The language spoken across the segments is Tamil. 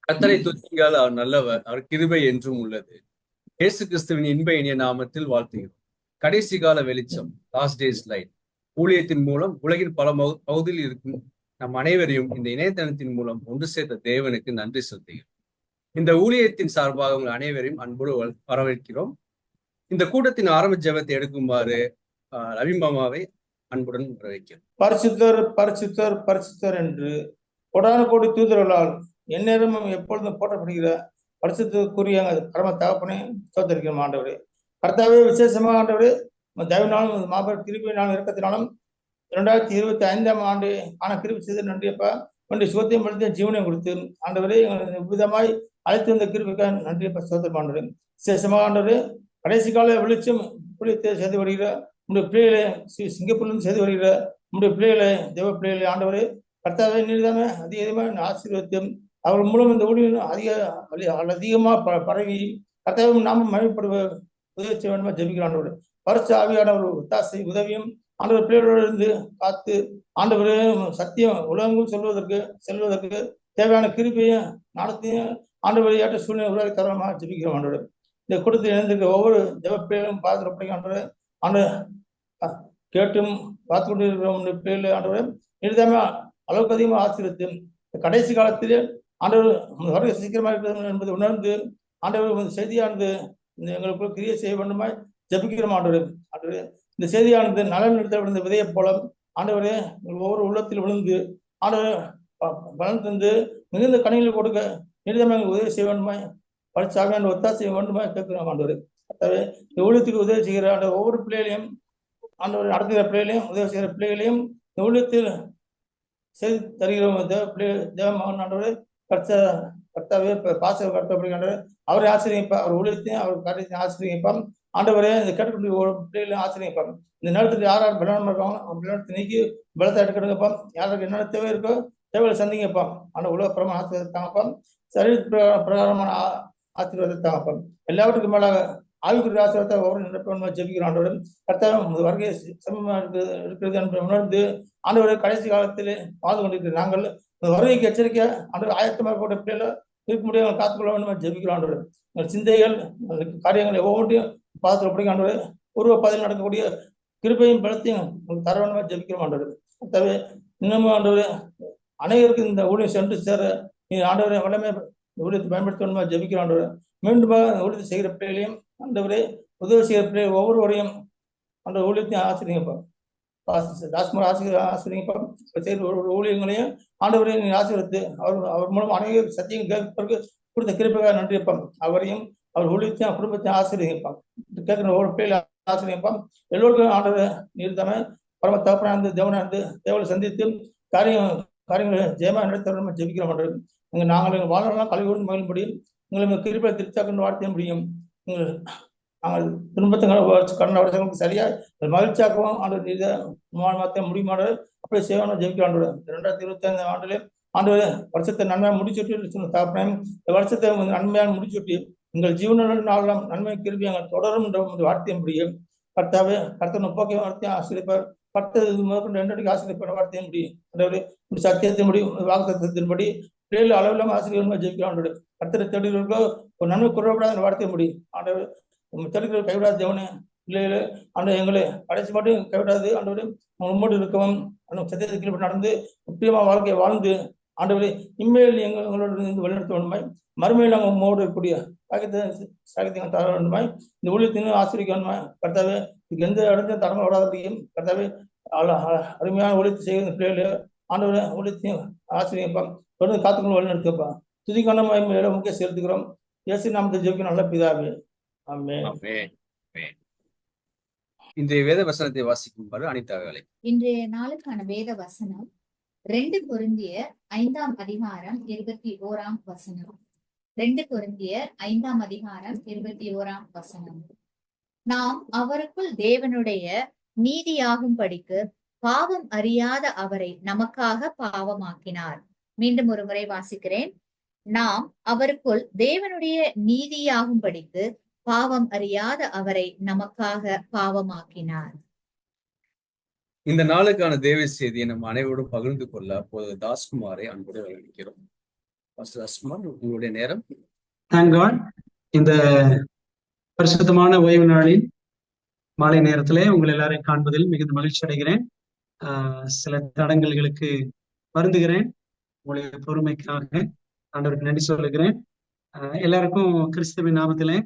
கர்த்தரை துதியுங்கள், அவர் நல்லவர், அவர் கிருபை என்றும் உள்ளது. இயேசு கிறிஸ்துவின் இன்ப இனிய நாமத்தில் வாழ்த்துகிறோம். கடைசி கால வெளிச்சம், லாஸ்ட் டேஸ் லைட் ஊழியத்தின் மூலம் உலகின் பல பகுதியில் இருக்கும் நம் அனைவரையும் இந்த இணையதளத்தின் மூலம் ஒன்று சேர்த்த தேவனுக்கு நன்றி செலுத்துகிறோம். இந்த ஊழியத்தின் சார்பாக உங்கள் அனைவரையும் அன்போடு வரவேற்கிறோம். இந்த கூட்டத்தின் ஆரம்ப ஜெபத்தை எடுக்குமாறு ரவிமாமாவை அன்புடன் வரவேற்கிறோம். பரிசுத்தர் பரிசுத்தர் பரிசுத்தர் என்று கொடான கோடி தூதர்களால் எந்நேரமும் எப்பொழுதும் போற்றப்படுகிற பரிசுத்தக்குரிய பரம தகப்பனே தோத்தரிக்கிறோம் ஆண்டவரே. கர்த்தாவே, விசேஷமாக ஆண்டவரே, தயவினாலும் மாபெரும் கிருபையினாலும் இறக்கத்தினாலும் 2025 ஆண்டு ஆன கிருபை செய்து நன்றியப்பா. ஒன்றை சுகத்தையும் படுத்தியும் ஜீவனையும் கொடுத்து ஆண்டவரே எங்களை விதமாய் அழைத்து வந்த கிருபைக்காக நன்றியப்பா. சோதரம் ஆண்டவரே, விசேஷமாக ஆண்டவரே, கடைசி கால வெளிச்சம் புளியத்தை செய்து வருகிற உங்களுடைய பிள்ளைகளை சிங்கப்பூர்லேருந்து செய்து வருகிற உங்களுடைய பிள்ளைகளை தேவ பிள்ளைகளை ஆண்டவரே கர்த்தாவே நீர்தாமே அதிகமாக ஆசீர்வதித்தும் அவர்கள் மூலம் இந்த ஊழியம் அதிகமாக பரவி கர்த்தாவே நாம மகிழ்ப்படுவ உதவி செய்ய வேண்டுமா ஜெபிக்கிற ஆண்டவர். பரிசு ஆவியானவர் ஒத்தாசை உதவியும் ஆண்டவர் பிள்ளைகளோடு இருந்து காத்து ஆண்டவரே சத்தியம் உலகங்கள் செல்வதற்கு தேவையான கிருபையும் நாடத்தையும் ஆண்டவரை ஏற்ற சூழ்நிலை உருவாக்கி தரமாக ஜெபிக்கிறோம் ஆண்டவர். இந்த கூட்டத்தில் இணைந்திருக்கிற ஒவ்வொரு தேவ பிள்ளைகளும் பார்த்து ஆண்டவர் ஆண்டு கேட்டும் பார்த்து கொண்டு இருக்கிற பிள்ளைகளை ஆண்டவர் நிறுத்தாம அளவுக்கு அதிகமாக ஆசீர்வதித்து கடைசி காலத்திலே ஆண்டவர் வருகை சீக்கிரமாக இருக்கிறது என்பதை உணர்ந்து ஆண்டவர் செய்தியானது எங்களுக்குள் கிரியை செய்ய வேண்டுமா ஜபிக்கிறோம் ஆண்டவர். இந்த செய்தியானது நலன் நிறுத்த விழுந்த விதையை போல ஆண்டவரே ஒவ்வொரு உள்ளத்தில் விழுந்து ஆண்டவர் பலன் தந்து மிகுந்த கணிகள் கொடுக்க நிறுத்தமாக எங்களுக்கு உதவி செய்ய வேண்டுமா படிச்சாக ஒத்தாசை செய்ய வேண்டுமா கேட்கிறோம் ஆண்டவர். இந்த ஊழியத்துக்கு உதவி செய்கிற ஆண்ட ஒவ்வொரு பிள்ளைகளையும் ஆண்டவர் நடத்துகிற பிள்ளைகளையும் உதவி செய்கிற பிள்ளைகளையும் இந்த ஊழியத்தில் செய்து தருகிறோம். தேவ மகன் ஆண்டவர் கர்த்தாவே பாச கர்த்தப்படுகின்றவர் அவரை ஆசிரியப்பார். அவர் ஊழியத்தையும் அவர் காரியத்தையும் ஆசிரியப்பார் ஆண்டவரே. இந்த கேட்டுக்கொண்டு பிள்ளைகளையும் ஆசிரியப்பார். இந்த நேரத்துக்கு யார் யார் பலனம் இருக்காங்க அவங்க பலனத்தை நீக்கி பலத்தை எடுக்கணுங்கப்பா. யாருக்கு என்னென்ன தேவை இருக்கோ தேவையை சந்திங்கப்பா. ஆண்ட உலகப்புறமா ஆசீர்வதித்தாங்கப்பா. சரீர பிரகாரமான ஆசீர்வாதத்தாங்கப்பா. எல்லாவற்றுக்கும் மேலாக ஆவிக்குரிய ஆசீர்வாதத்தை ஒவ்வொரு நிரப்ப ஜெபிக்கிற ஆண்டவரும் கர்த்தாவே வருகை சமமாக இருக்கிறது என்று உணர்ந்து ஆண்டவரை கடைசி காலத்திலே வாழ்ந்து கொண்டிருக்கிற நாங்கள் வருகைக்கு எச்சரிக்கையா ஆண்டவர் ஆயத்தமாக கூட பிள்ளைகளை இருக்க முடியாது காத்துக்கொள்ள வேண்டும் ஜெபிக்கிறோம் ஆண்டவர். எங்கள் சிந்தைகள் காரியங்களை ஒவ்வொன்றையும் பார்த்து அப்படி ஆண்டவர் உருவ பதில் நடக்கக்கூடிய கிருபையும் பலத்தையும் தர வேண்டுமா ஜெபிக்கிறோம் ஆண்டவர். கர்த்தாவே இன்னமும் ஆண்டவர் அனைவருக்கும் இந்த ஊழியம் சென்று சேர நீ ஆண்டவரை வல்லமை ஊழியத்தை பயன்படுத்த வேண்டுமா ஜெபிக்கிறோம் ஆண்டவர். மீண்டும் ஊழியத்தை செய்கிற பிள்ளைகளையும் ஆண்டவரே உதவி செய்கிற பிள்ளைகள் ஒவ்வொருவரையும் அந்த ஊழியத்தையும் ஆசிரியப்பா. தாஸ்மார் ஆசிரியப்பா. செய்கிற ஒரு ஊழியங்களையும் ஆண்டவரையும் நீ ஆசீர்வதித்து அவர் மூலம் அனைவரும் சத்தியம் கேட்பதற்கு கொடுத்த கிருபையாக நன்றியப்பாம். அவரையும் அவர் ஊழியத்தையும் குடும்பத்தையும் ஆசிரியப்பான். கேட்கிற ஒவ்வொரு பிள்ளைகளை ஆசிரியப்பான். எல்லோருக்கும் ஆண்டவர் நீர்தாம பரம தகப்பனா இருந்து தேவனா இருந்து தேவலை சந்தித்து காரியங்களை ஜெயமா நடத்த ஜெபிக்கிற மாட்டோம். நாங்கள் வாழ்நாள் கல்வியோடு மகிழும்படியும் உங்களை கிருப்பை திருச்சாக்கன்னு வாழ்த்த முடியும். நாங்கள் துன்பத்தை கடந்த வருஷங்களுக்கு சரியா மகிழ்ச்சியாக்கவும் ஆண்டு முடியுமான அப்படி செய்வான ஜெயிக்கிறான். 2025 ஆண்டுல ஆண்டு வருஷத்தை நன்மையாக முடிச்சுட்டு தாப்பனையும் இந்த வருஷத்தை நன்மையாக முடிச்சுட்டு உங்கள் ஜீவனாலும் நன்மை கிருப்பி எங்கள் தொடரும் என்ற வார்த்தையை முடியும். கர்த்தாவே கர்த்தனை போக்கிய வார்த்தையும் ஆசிரியப்பார். கர்த்தர் முதற்கொண்டு 2 ஆசிரியப்பார் வார்த்தையை முடியும். சத்தியத்தை முடியும் வாக்குத்தத்தின்படி பிள்ளைகள் அளவில்லாம ஆசிரியர் ஜெயிக்கிறான். கர்த்தரை தேடுகிறவர்களோ ஒரு நன்மை குறைபடாத வார்த்தையை முடியும். ஆண்டவர் தேடுகிற கைவிடாத தேவனே பிள்ளைகளே ஆண்டு எங்களை கடைசி மட்டும் கைவிடாது ஆண்டவரையும் உம்மோடு இருக்கவும் சத்தியத்தை கீழே நடந்து முக்கியமாக வாழ்க்கையை வாழ்ந்து ஆண்டவரை இம்மையில் எங்களோட இருந்து வழிநடத்த வேண்டுமாய் மறுமையில் நாங்கள் உம்மோடு இருக்கக்கூடிய சாகித்யம் தர வேண்டுமாய் இந்த ஊழியத்தினும் ஆசிரியக்க வேண்டுமாய் கர்த்தாவே இதுக்கு எந்த இடத்தையும் தடமை விடாதையும் கர்த்தாவே அருமையான ஊழியத்தை செய்கிற பிள்ளைகளே ஆண்டவரை ஊழியத்தையும் ஆசிரியப்பா தொடர்ந்து காத்துக்கொண்டு வழிநடத்தப்பா. துதிக்கான முக்கிய செலுத்துகிறோம். இயேசு நாமத்தை ஜெபிக்க நல்ல பிதாவே. இன்றைய வேத வசனத்தை வாசிக்குமாறு அனிதாவை. இன்றைய நாளுக்கான வேத வசனம் 2 கொரிந்தியர் 5ஆம் அதிகாரம் 21ஆம் வசனம். 2 கொரிந்தியர் 5ஆம் அதிகாரம் 21ஆம் வசனம். நாம் அவருக்குள் தேவனுடைய நீதியாகும்படிக்கு பாவம் அறியாத அவரை நமக்காக பாவமாக்கினார். மீண்டும் ஒரு முறை வாசிக்கிறேன். நாம் அவருக்குள் தேவனுடைய நீதியாகும்படிக்கு பாவம் அறியாத அவரை நமக்காக பாவமாக்கினார். இந்த நாளுக்கான தேவ செய்தியை நம் அனைவரோடும் பகிர்ந்து கொள்ள அப்போது தாஸ்குமாரை அன்போடு வரவேற்கிறோம். பாஸ்டர் அஸ்மான், உங்களுடைய நேரம். Thank God. இந்த பரிசுத்தமான ஓய்வு நாளின் மாலை நேரத்திலே உங்கள் எல்லாரையும் காண்பதில் மிகுந்த மகிழ்ச்சி அடைகிறேன். சில தடங்கல்களுக்கு வருந்துகிறேன். உங்களுடைய பொறுமைக்காக ஆண்டவருக்கு நன்றி சொல்லுகிறேன். எல்லாருக்கும் கிறிஸ்துவின் நாமத்திலே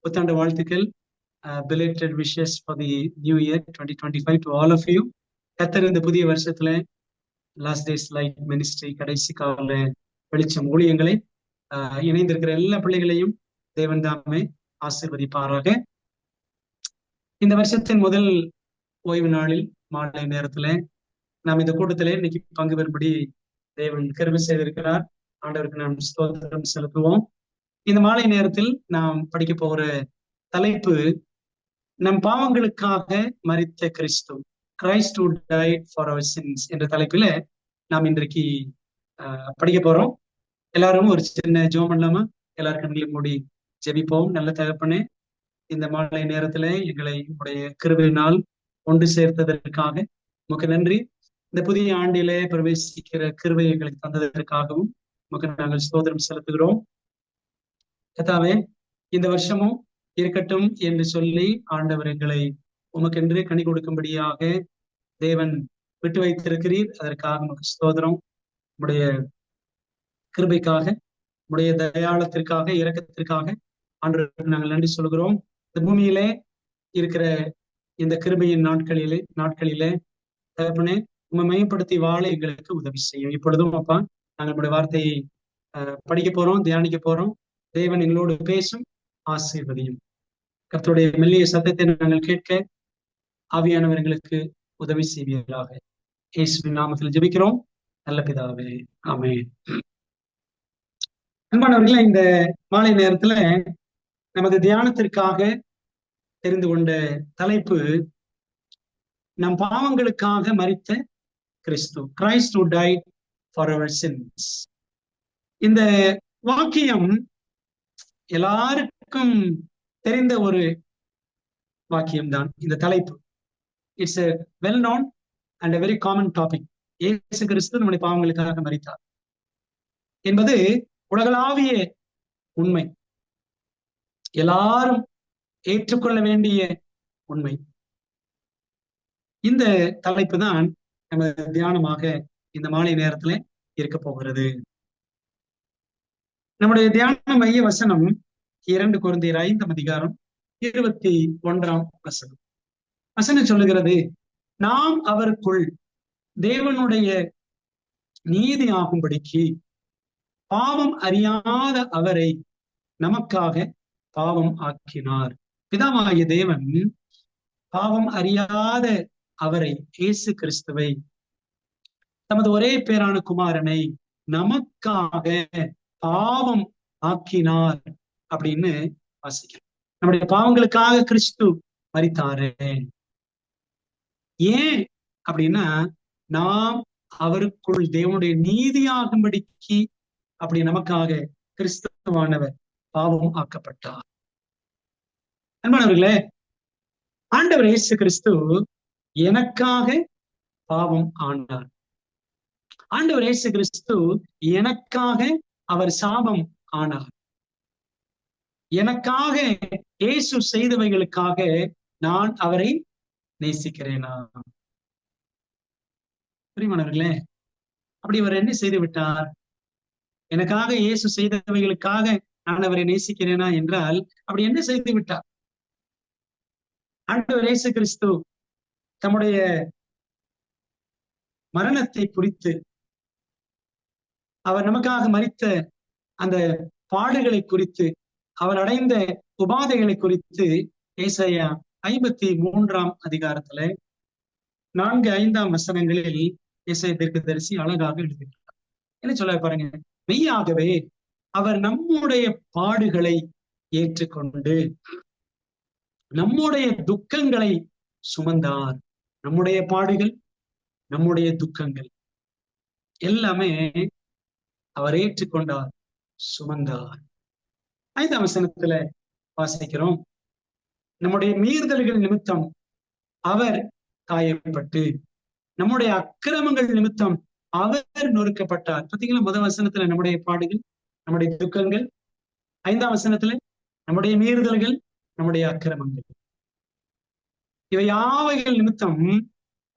புத்தாண்டு வாழ்த்துக்கள். belated wishes for the new year 2025 to all of you. கர்த்தர் இந்த புதிய வருஷத்துல லாஸ்ட் டேஸ் லைட் மினிஸ்ட்ரி கடைசி கால வெளிச்சம் ஊழியங்களை இணைந்திருக்கிற எல்லா பிள்ளைகளையும் தேவன் தாமே ஆசீர்வதிப்பாராக. இந்த வருஷத்தின் முதல் ஓய்வு நாளில் மாலை நேரத்துல நாம் இந்த கூட்டத்திலே இன்னைக்கு பங்கு பெறும்படி தேவன் கிருபை செய்திருக்கிறார். ஆண்டவருக்கு நாம் ஸ்தோத்திரம் செலுத்துவோம். இந்த மாலை நேரத்தில் நாம் படிக்க போகிற தலைப்பு நம் பாவங்களுக்காக மரித்த கிறிஸ்து, Christ who died for our sins என்ற தலைப்பில நாம் இன்றைக்கு படிக்க போறோம். எல்லாரும் ஒரு சின்ன ஜெபம் பண்ணலாமா? எல்லாரும் கண்களை மூடி ஜெபிப்போம். நல்ல தகப்பனே, இந்த மாலை நேரத்துல எங்களை உடைய கிருபையினால் ஒன்று சேர்த்ததற்காக உமக்கு நன்றி. இந்த புதிய ஆண்டிலே பிரவேசிக்கிற கிருபை எங்களுக்கு தந்ததற்காகவும் உமக்கு நாங்கள் ஸ்தோத்திரம் செலுத்துகிறோம். கர்த்தாவே, இந்த வருஷமும் இருக்கட்டும் என்று சொல்லி ஆண்டவர் எங்களை உமக்கென்று கனி கொடுக்கும்படியாக தேவன் விட்டு வைத்திருக்கிறீர். அதற்காக உமக்கு ஸ்தோத்திரம். உடைய கிருபைக்காக, உடைய தயாளத்திற்காக, இரக்கத்திற்காக ஆண்டவருக்கு நாங்கள் நன்றி சொல்கிறோம். இந்த பூமியிலே இருக்கிற இந்த கிருபையின் நாட்களிலே தகப்பனே, உம்மை மையப்படுத்தி வாழ எங்களுக்கு உதவி செய்யும். இப்பொழுதும் அப்பா, நாங்கள் நம்முடைய வார்த்தையை படிக்க போறோம், தியானிக்க போறோம். தேவன் எங்களோடு பேசும், ஆசீர்வதியும். கர்த்தருடைய மெல்லிய சத்தத்தை நாங்கள் கேட்க ஆவியானவர் எங்களுக்கு உதவி செய்வீர்களாக. இயேசுவின் நாமத்தில் ஜெபிக்கிறோம் நல்ல பிதாவே, ஆமென். அன்பானவர்களே, இந்த மாலை நேரத்துல நமது தியானத்திற்காக தெரிந்து கொண்ட தலைப்பு நம் பாவங்களுக்காக மரித்த கிறிஸ்து, Christ who died for our sins. இந்த வாக்கியம் எல்லாருக்கும் தெரிந்த ஒரு வாக்கியம்தான். இந்த தலைப்பு it's a well known and a very common topic. இயேசு கிறிஸ்து நம்முடைய பாவங்களுக்காக மரித்தார் என்பது உலகளாவிய உண்மை, எல்லாரும் ஏற்றுக்கொள்ள வேண்டிய உண்மை. இந்த தலைப்பு தான் நம்ம தியானமாக இந்த மாலை நேரத்துல இருக்க போகிறது. நம்முடைய தியான மைய வசனம் 2 கொரிந்தியர் 5 அதிகாரம் 21 வசனம். வசனம் சொல்லுகிறது, நாம் அவருக்குள் தேவனுடைய நீதி ஆகும்படிக்கு பாவம் அறியாத அவரை நமக்காக பாவம் ஆக்கினார். பிதாவாகிய தேவன் பாவம் அறியாத அவரை, இயேசு கிறிஸ்துவை, தமது ஒரே பேரான குமாரனை நமக்காக பாவம் ஆக்கினார் அப்படின்னு வாசிக்கிறோம். நம்முடைய பாவங்களுக்காக கிறிஸ்து மரித்தாரு. ஏன் அப்படின்னா, நாம் அவருக்குள் தேவனுடைய நீதியாகும்படிக்கு அப்படி நமக்காக கிறிஸ்துவானவர் பாவம் ஆக்கப்பட்டார். அன்பானவர்களே, ஆண்டவர் இயேசு கிறிஸ்து எனக்காக பாவம் ஆனார். ஆண்டவர் இயேசு கிறிஸ்து எனக்காக அவர் சாபம் ஆனார். எனக்காக இயேசு செய்தவைகளுக்காக நான் அவரை நேசிக்கிறேனா? பிரியமானவர்களே, அப்படி அவர் என்ன செய்து விட்டார்? எனக்காக இயேசு செய்தவைகளுக்காக நான் அவரை நேசிக்கிறேனா என்றால் அப்படி என்ன செய்து விட்டார்? ஆண்டவர் இயேசு கிறிஸ்து தம்முடைய மரணத்தை குறித்து, அவர் நமக்காக மரித்த அந்த பாடுகளை குறித்து, அவர் அடைந்த உபாதைகளை குறித்து ஏசாயா 53 அதிகாரத்துல 4-5 வசனங்களில் ஏசாயா தீர்க்கதரிசி அழகாக எழுதுகிறார். என்ன சொல்ல பாருங்க, மெய்யாகவே அவர் நம்முடைய பாடுகளை ஏற்றுக்கொண்டு நம்முடைய துக்கங்களை சுமந்தார். நம்முடைய பாடுகள், நம்முடைய துக்கங்கள் எல்லாமே அவர் ஏற்றுக்கொண்டார், சுமந்தார். 5 வசனத்துல வாசிக்கிறோம், நம்முடைய மீறுதல்கள் நிமித்தம் அவர் காயப்பட்டு நம்முடைய அக்கிரமங்கள் நிமித்தம் அவர் நொறுக்கப்பட்டார். பார்த்தீங்களா, முதல் வசனத்துல நம்முடைய பாடுகள், நம்முடைய துக்கங்கள். 5ஆம் வசனத்துல நம்முடைய மீறுதல்கள், நம்முடைய அக்கிரமங்கள். இவை யாவைகள் நிமித்தம்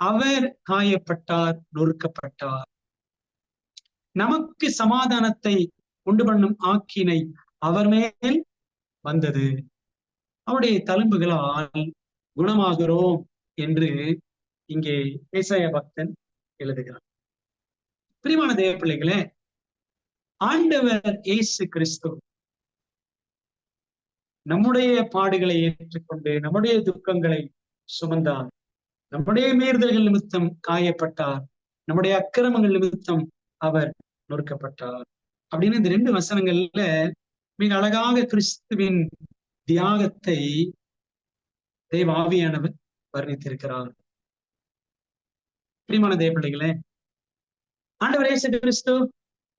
அவர் காயப்பட்டார், நொறுக்கப்பட்டார். நமக்கு சமாதானத்தை உண்டு பண்ணும் ஆக்கினை அவர் மேல் வந்தது. அவருடைய தழும்புகளால் குணமாகிறோம் என்று இங்கே ஏசாயா பக்தன் எழுதுகிறார். பிரியமான தேவ பிள்ளைகளே, ஆண்டவர் இயேசு கிறிஸ்து நம்முடைய பாடுகளை ஏற்றுக்கொண்டு நம்முடைய துக்கங்களை சுமந்தார். நம்முடைய மீறுதல்கள் நிமித்தம் காயப்பட்டார், நம்முடைய அக்கிரமங்கள் நிமித்தம் அவர் நொறுக்கப்பட்டார் அப்படின்னு இந்த 2 வசனங்கள்ல மிக அழகாக கிறிஸ்துவின் தியாகத்தை தேவ ஆவியானவர் வர்ணித்திருக்கிறார். பிரியமான தேவ பிள்ளைகளே, ஆண்டவர் இயேசு கிறிஸ்து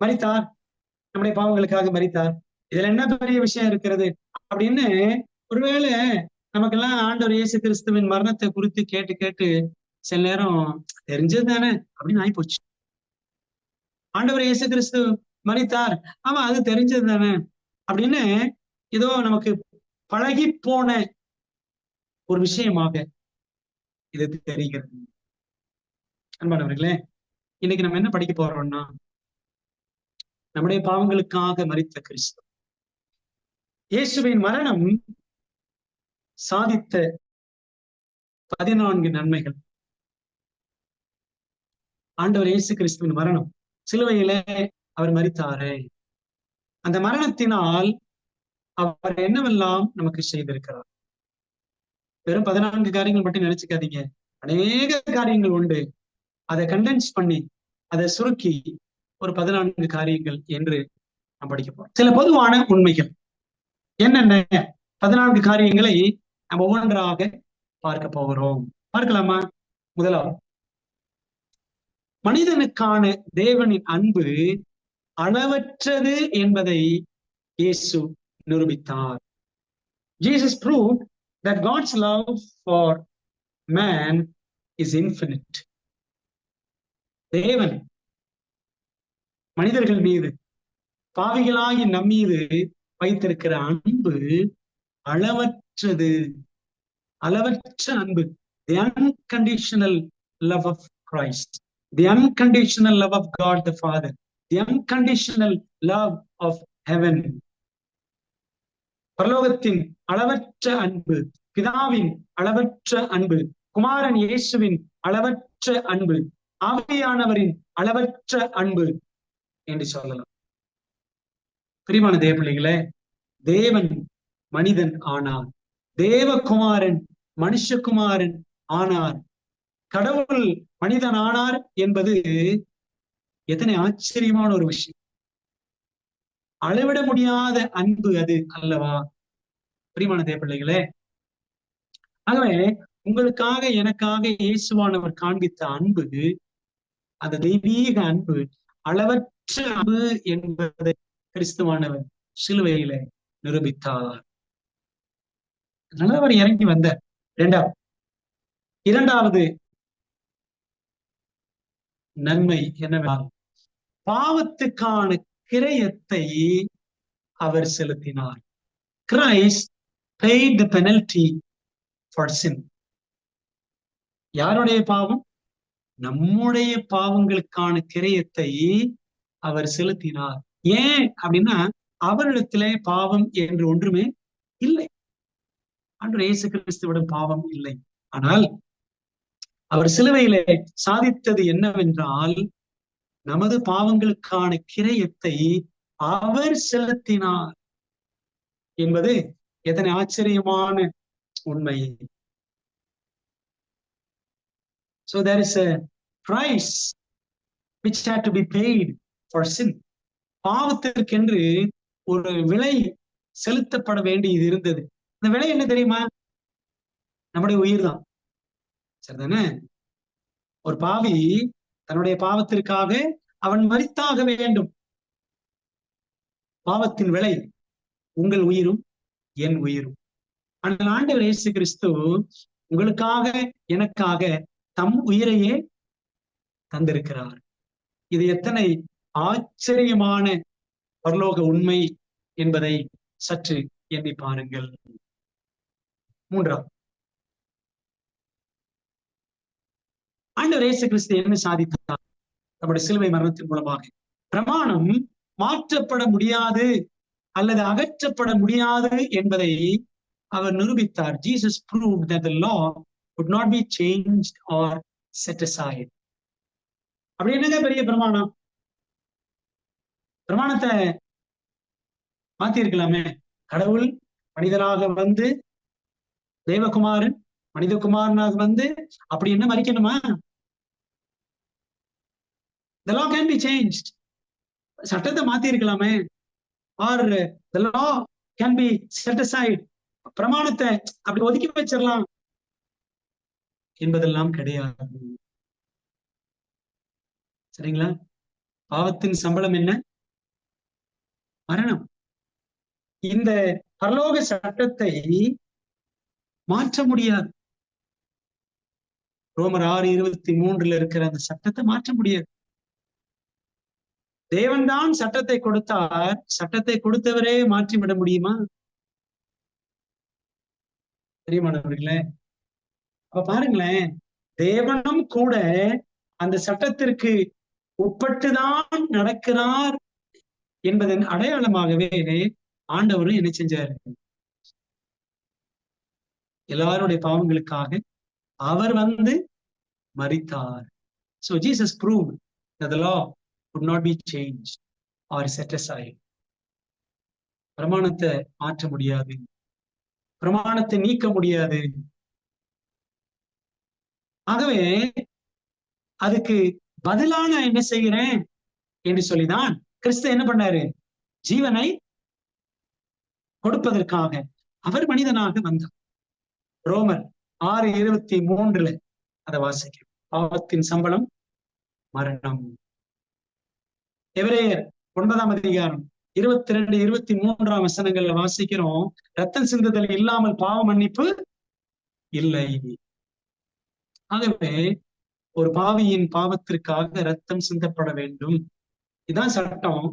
மரித்தார், நம்முடைய பாவங்களுக்காக மரித்தார். இதுல என்ன பெரிய விஷயம் இருக்கிறது அப்படின்னு ஒருவேளை நமக்கெல்லாம் ஆண்டவர் இயேசு கிறிஸ்துவின் மரணத்தை குறித்து கேட்டு கேட்டு சில நேரம் தெரிஞ்சது தானே அப்படின்னு ஆயிப்போச்சு. ஆண்டவர் இயேசு கிறிஸ்து மரித்தார், ஆமா அது தெரிஞ்சது தானே அப்படின்னு ஏதோ நமக்கு பழகி போன ஒரு விஷயமாக இது தெரிகிறது. அன்பானவர்களே, இன்னைக்கு நம்ம என்ன படிக்க போறோம்னா, நம்முடைய பாவங்களுக்காக மரித்த கிறிஸ்து, இயேசுவின் மரணம் சாதித்த 14 நன்மைகள். ஆண்டவர் இயேசு கிறிஸ்துவின் மரணம், சிலுவையிலே அவர் மரித்தாரே, அந்த மரணத்தினால் அவர் என்னவெல்லாம் நமக்கு செய்திருக்கிறார். வெறும் 14 காரியங்கள் மட்டும் நினைச்சுக்காதீங்க, அநேக காரியங்கள் உண்டு. அதை கண்டென்ஸ் பண்ணி அதை சுருக்கி ஒரு 14 காரியங்கள் என்று நாம் படிக்க போறோம். சில பொதுவான உண்மைகள் என்னென்ன 14 காரியங்களை நம்ம ஒவ்வொன்றாக பார்க்க போகிறோம். பார்க்கலாமா? முதலாவது, மனிதனுக்கான தேவனின் அன்பு அளவற்றது என்பதை இயேசு நிரூபித்தார். Jesus proved that God's love for man is infinite. தேவன் மனிதர்கள் மீது, பாவிகளாகி நம் மீது வைத்திருக்கிற அன்பு அளவற்றது. அளவற்ற அன்பு, the unconditional love of Christ, the unconditional love of God the Father, the unconditional love of heaven. பரலோகத்தின் அளவற்ற அன்பு, பிதாவின் அளவற்ற அன்பு, குமாரன் இயேசுவின் அளவற்ற அன்பு, ஆவியானவரின் அளவற்ற அன்பு என்று சொல்லலாம். பிரியமான தேவ பிள்ளைகளே, தேவன் மனிதன் ஆனார், தேவகுமாரன் மனுஷகுமாரன் ஆனார், கடவுள் மனிதன் ஆனார் என்பது எத்தனை ஆச்சரியமான ஒரு விஷயம். அளவிட முடியாத அன்பு அது அல்லவா பிரியமான தேவ பிள்ளைகளே? ஆகவே உங்களுக்காக எனக்காக இயேசுவானவர் காண்பித்த அன்பு, அந்த தெய்வீக அன்பு, அளவற்ற அன்பு என்பதை கிறிஸ்துவானவர் சிலுவையில நிரூபித்தார். நல்லவர் இறங்கி வந்த இரண்டாவது நன்மை என்னவென்றால், பாவத்துக்கான கிரயத்தை அவர் செலுத்தினார். Christ paid the penalty for sin. யாருடைய பாவம்? நம்முடைய பாவங்களுக்கான கிரயத்தை அவர் செலுத்தினார். ஏன் அப்படின்னா, அவரிடத்திலே பாவம் என்று ஒன்றுமே இல்லை. ஆண்டவர் இயேசு கிறிஸ்துவிடம் பாவம் இல்லை. ஆனால் அவர் சிலுவையிலே சாதித்தது என்னவென்றால், நமது பாவங்களுக்கான கிரயத்தை அவர் செலுத்தினார் என்பது எத்தனை ஆச்சரியமான உண்மை. So there is a price which had to be paid for sin. பாவத்திற்கென்று ஒரு விலை செலுத்தப்பட வேண்டியது இருந்தது. அந்த விலை என்ன தெரியுமா? நம்முடைய உயிர் தான். சரிதானே? ஒரு பாவி தன்னுடைய பாவத்திற்காக அவன் மரித்தாக வேண்டும். பாவத்தின் விலை உங்கள் உயிரும் என் உயிரும். ஆனால் ஆண்டவர் இயேசு கிறிஸ்து உங்களுக்காக எனக்காக தம் உயிரையே தந்திருக்கிறார். இது எத்தனை ஆச்சரியமான பரலோக உண்மை என்பதை சற்று எண்ணி பாருங்கள். மூன்றாவது, ஆண்டவர் இயேசு கிறிஸ்து என்ன சாதித்தார் நம்முடைய சிலுவை மரணத்தின் மூலமாக? பிரமாணம் மாற்றப்பட முடியாது அல்லது அகற்றப்பட முடியாது என்பதை அவர் நிரூபித்தார். Jesus proved that the law could not be changed or set aside. அப்படி என்னங்க பெரிய பிரமாணம்? பிரமாணத்தை மாத்தி இருக்கலாமே. கடவுள் மனிதனாக வந்து, தேவகுமாரன் மனிதகுமாரனாக வந்து அப்படி என்ன மறிக்கணுமா? The law can be changed. சட்டத்தை மாத்தி இருக்கலாமே. Or the law can be set aside. பிரமாணத்தை அப்படி ஒதுக்கி வச்சிடலாம் என்பதெல்லாம் கிடையாது. சரிங்களா? பாவத்தின் சம்பளம் என்ன? மரணம். இந்த பரலோக சட்டத்தை மாற்ற முடியாது. ரோமர் 6:23 இருக்கிற அந்த சட்டத்தை மாற்ற முடியாது. தேவன்தான் சட்டத்தை கொடுத்தார். சட்டத்தை கொடுத்தவரே மாற்றிவிட முடியுமா? தெரியுமானவர்களே, அப்ப பாருங்களேன், தேவனும் கூட அந்த சட்டத்திற்கு உட்பட்டுதான் நடக்கிறார் என்பதன் அடையாளமாகவே ஆண்டவரும் என்ன செஞ்சாரு? எல்லாருடைய பாவங்களுக்காக அவர் வந்து மரித்தார். So Jesus proved that the law could not be changed or set aside. பிரமாணத்தை மாற்ற முடியாது, பிரமாணத்தை நீக்க முடியாது. ஆகவே அதுக்கு பதிலா நான் என்ன செய்கிறேன் என்று சொல்லிதான் கிறிஸ்து என்ன பண்ணாரு? ஜீவனை கொடுப்பதற்காக அவர் மனிதனாக வந்தார். ரோமர் 6:23 அதை வாசிக்கும். பாவத்தின் சம்பளம் மரணம். எபிரேயர் 9 22, 23 வசனங்கள்ல வாசிக்கிறோம், ரத்தம் சிந்துதல் இல்லாமல் பாவ மன்னிப்பு இல்லை. ஆகவே ஒரு பாவியின் பாவத்திற்காக ரத்தம் சிந்தப்பட வேண்டும். இதுதான் சட்டம்.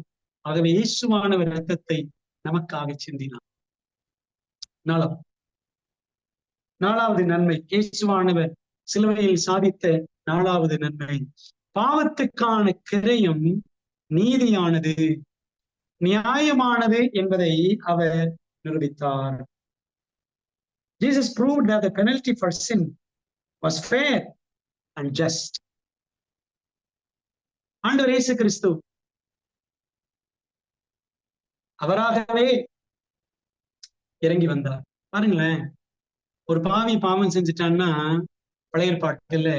ஆகவே இயேசுவானவர் ரத்தத்தை நமக்காக சிந்தினார். நாலாவது நன்மை, இயேசுவானவர் சிலுவையில் சாதித்த 4வது நன்மை, பாவத்துக்கான கிரயம் நீதியானது, நியாயமானது என்பதை அவர் நிரூபித்தார். Jesus proved that the penalty for sin was fair and just. ஆண்டவர் இயேசு கிறிஸ்து அவராகவே இறங்கி வந்தார். பாருங்களேன், ஒரு பாவி பாவம் செஞ்சுட்டான்னா பழைய ஏற்பாட்டுல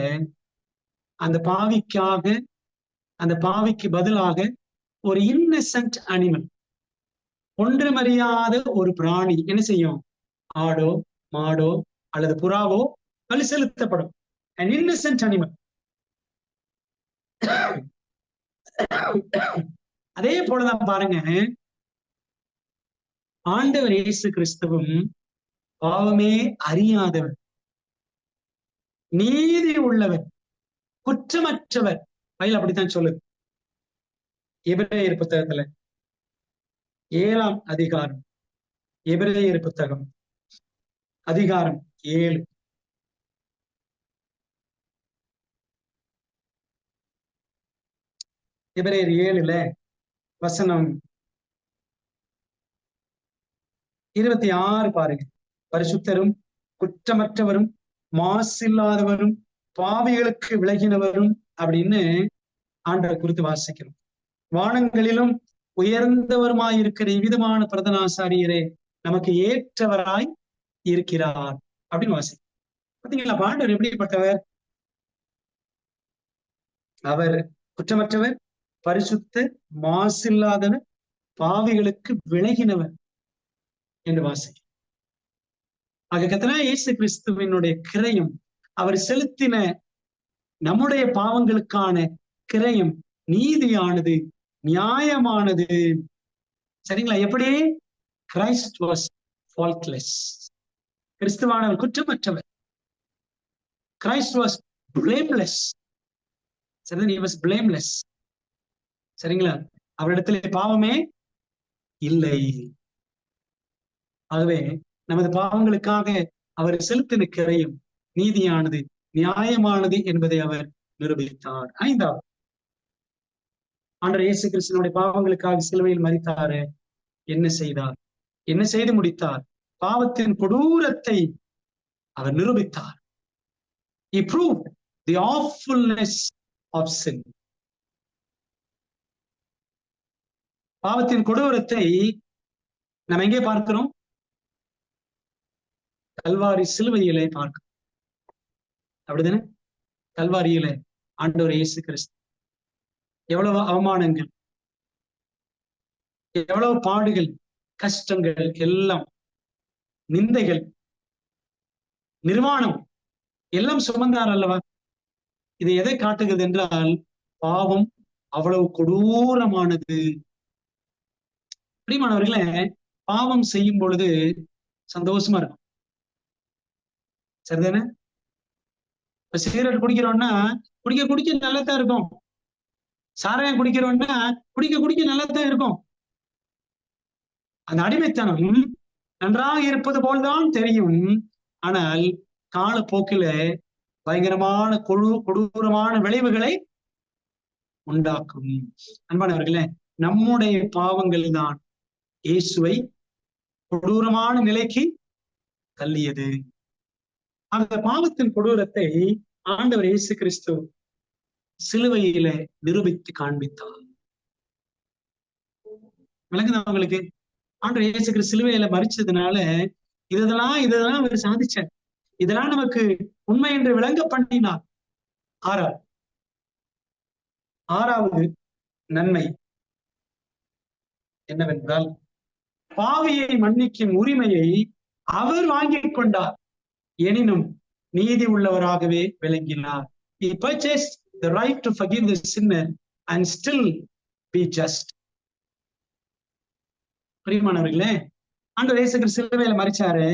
அந்த பாவிக்காக, அந்த பாவிக்கு பதிலாக ஒரு இன்னசென்ட் அனிமல், ஒன்றுமறியாத ஒரு பிராணி என்ன செய்யும்? ஆடோ மாடோ அல்லது புறாவோ பலி செலுத்தப்படும். an innocent animal. அதே போலதான் பாருங்க, ஆண்டவர் இயேசு கிறிஸ்துவும் பாவமே அறியாதவர், நீதி உள்ளவர், குற்றமற்றவர். பைபிள் அப்படித்தான் சொல்லுது. எபிரேயர் புத்தகத்துல 7ஆம் அதிகாரம், எபிரேயர் புத்தகம் அதிகாரம் 7, எபிரேயர் 7 வசனம் 26 பாருங்க. பரிசுத்தரும் குற்றமற்றவரும் மாசில்லாதவரும் பாவிகளுக்கு விலகினவரும் அப்படின்னு ஆண்டவர் குறித்து வாசிக்கிறோம். வானங்களிலும் உயர்ந்தவருமாயிருக்கிற இவ்விதமான பிரதனாசாரியரே நமக்கு ஏற்றவராய் இருக்கிறார் அப்படின்னு வாசிக்கிறோம். பாத்தீங்களா, ஆண்டவர் எப்படிப்பட்டவர்? அவர் குற்றமற்றவர், பரிசுத்த, மாசில்லாதவர், பாவிகளுக்கு விலகினவர் என்று வாசிக்கிறோம். ஆக கர்த்தராகிய இயேசு கிறிஸ்துவினுடைய கிரயம், அவர் செலுத்தின நம்முடைய பாவங்களுக்கான கிரயம் நீதியானது, நியாயமானது. சரிங்களா? எப்படி? Christ was faultless. கிறிஸ்துவானவர் குற்றமற்றவர். Christ was blameless. He was blameless. சரிங்களா? அவரிடத்திலே பாவமே இல்லை. ஆகவே நமது பாவங்களுக்காக அவர் செலுத்தின கிரயம் நீதியானது, நியாயமானது என்பதை அவர் நிரூபித்தார். 5வது, ஆண்டவர் இயேசு கிறிஸ்துவினுடைய பாவங்களுக்காக சிலுவையில் மரித்தாரு. என்ன செய்தார்? என்ன செய்து முடித்தார்? பாவத்தின் கொடூரத்தை அவர் நிரூபித்தார். He proved the awfulness of sin. பாவத்தின் கொடூரத்தை நம்ம எங்கே பார்க்கிறோம்? கல்வாரி சிலுவையிலே பார்க்கிறோம். அப்படிதானே? கல்வாரியிலே ஆண்டவர் இயேசு கிறிஸ்து எவ்வளவு அவமானங்கள், எவ்வளவு பாடுகள், கஷ்டங்கள், எல்லாம் நிந்தைகள், நிர்வாணம் எல்லாம் சுமந்தார் அல்லவா? இது எதை காட்டுகிறது என்றால், பாவம் அவ்வளவு கொடூரமானது. பிரியமானவர்களே, பாவம் செய்யும் பொழுது சந்தோஷமா இருக்கும், சரிதானே? இப்ப சிகரெட் குடிக்கிறோம்னா குடிக்க குடிக்க நல்லதான் இருக்கும். சாராயம் குடிக்கிறோம்னா குடிக்க குடிக்க நல்லதான் இருக்கும். அந்த அடிமைத்தனம் நன்றாக இருப்பது போல்தான் தெரியும். ஆனால் காலப்போக்கில பயங்கரமான கொடூரமான விளைவுகளை உண்டாக்கும். அன்பானவர்களே, நம்முடைய பாவங்கள் தான் இயேசுவை கொடூரமான நிலைக்கு தள்ளியது. அந்த பாவத்தின் கொடூரத்தை ஆண்டவர் இயேசு கிறிஸ்து சிலுவையில நிரூபித்து காண்பித்தார். விளங்குதா உங்களுக்கு? ஆண்டவர் இயேசு கிறிஸ்து சிலுவையில மரிச்சதுனால இதெல்லாம் அவர் சாதிச்சார். இதெல்லாம் நமக்கு உண்மை என்று விளங்க பண்ணினார். ஆறாவது நன்மை என்னவென்றால், பாவியை மன்னிக்கும் உரிமையை அவர் வாங்கிக் கொண்டார், எனினும் நீதி உள்ளவராகவே விளங்கினார். He purchased the right to forgive the sinner and still be just. பிரியமானவர்களே, ஆண்டவர் இயேசு கிறிஸ்து சிலுவையில மரிச்சாரு.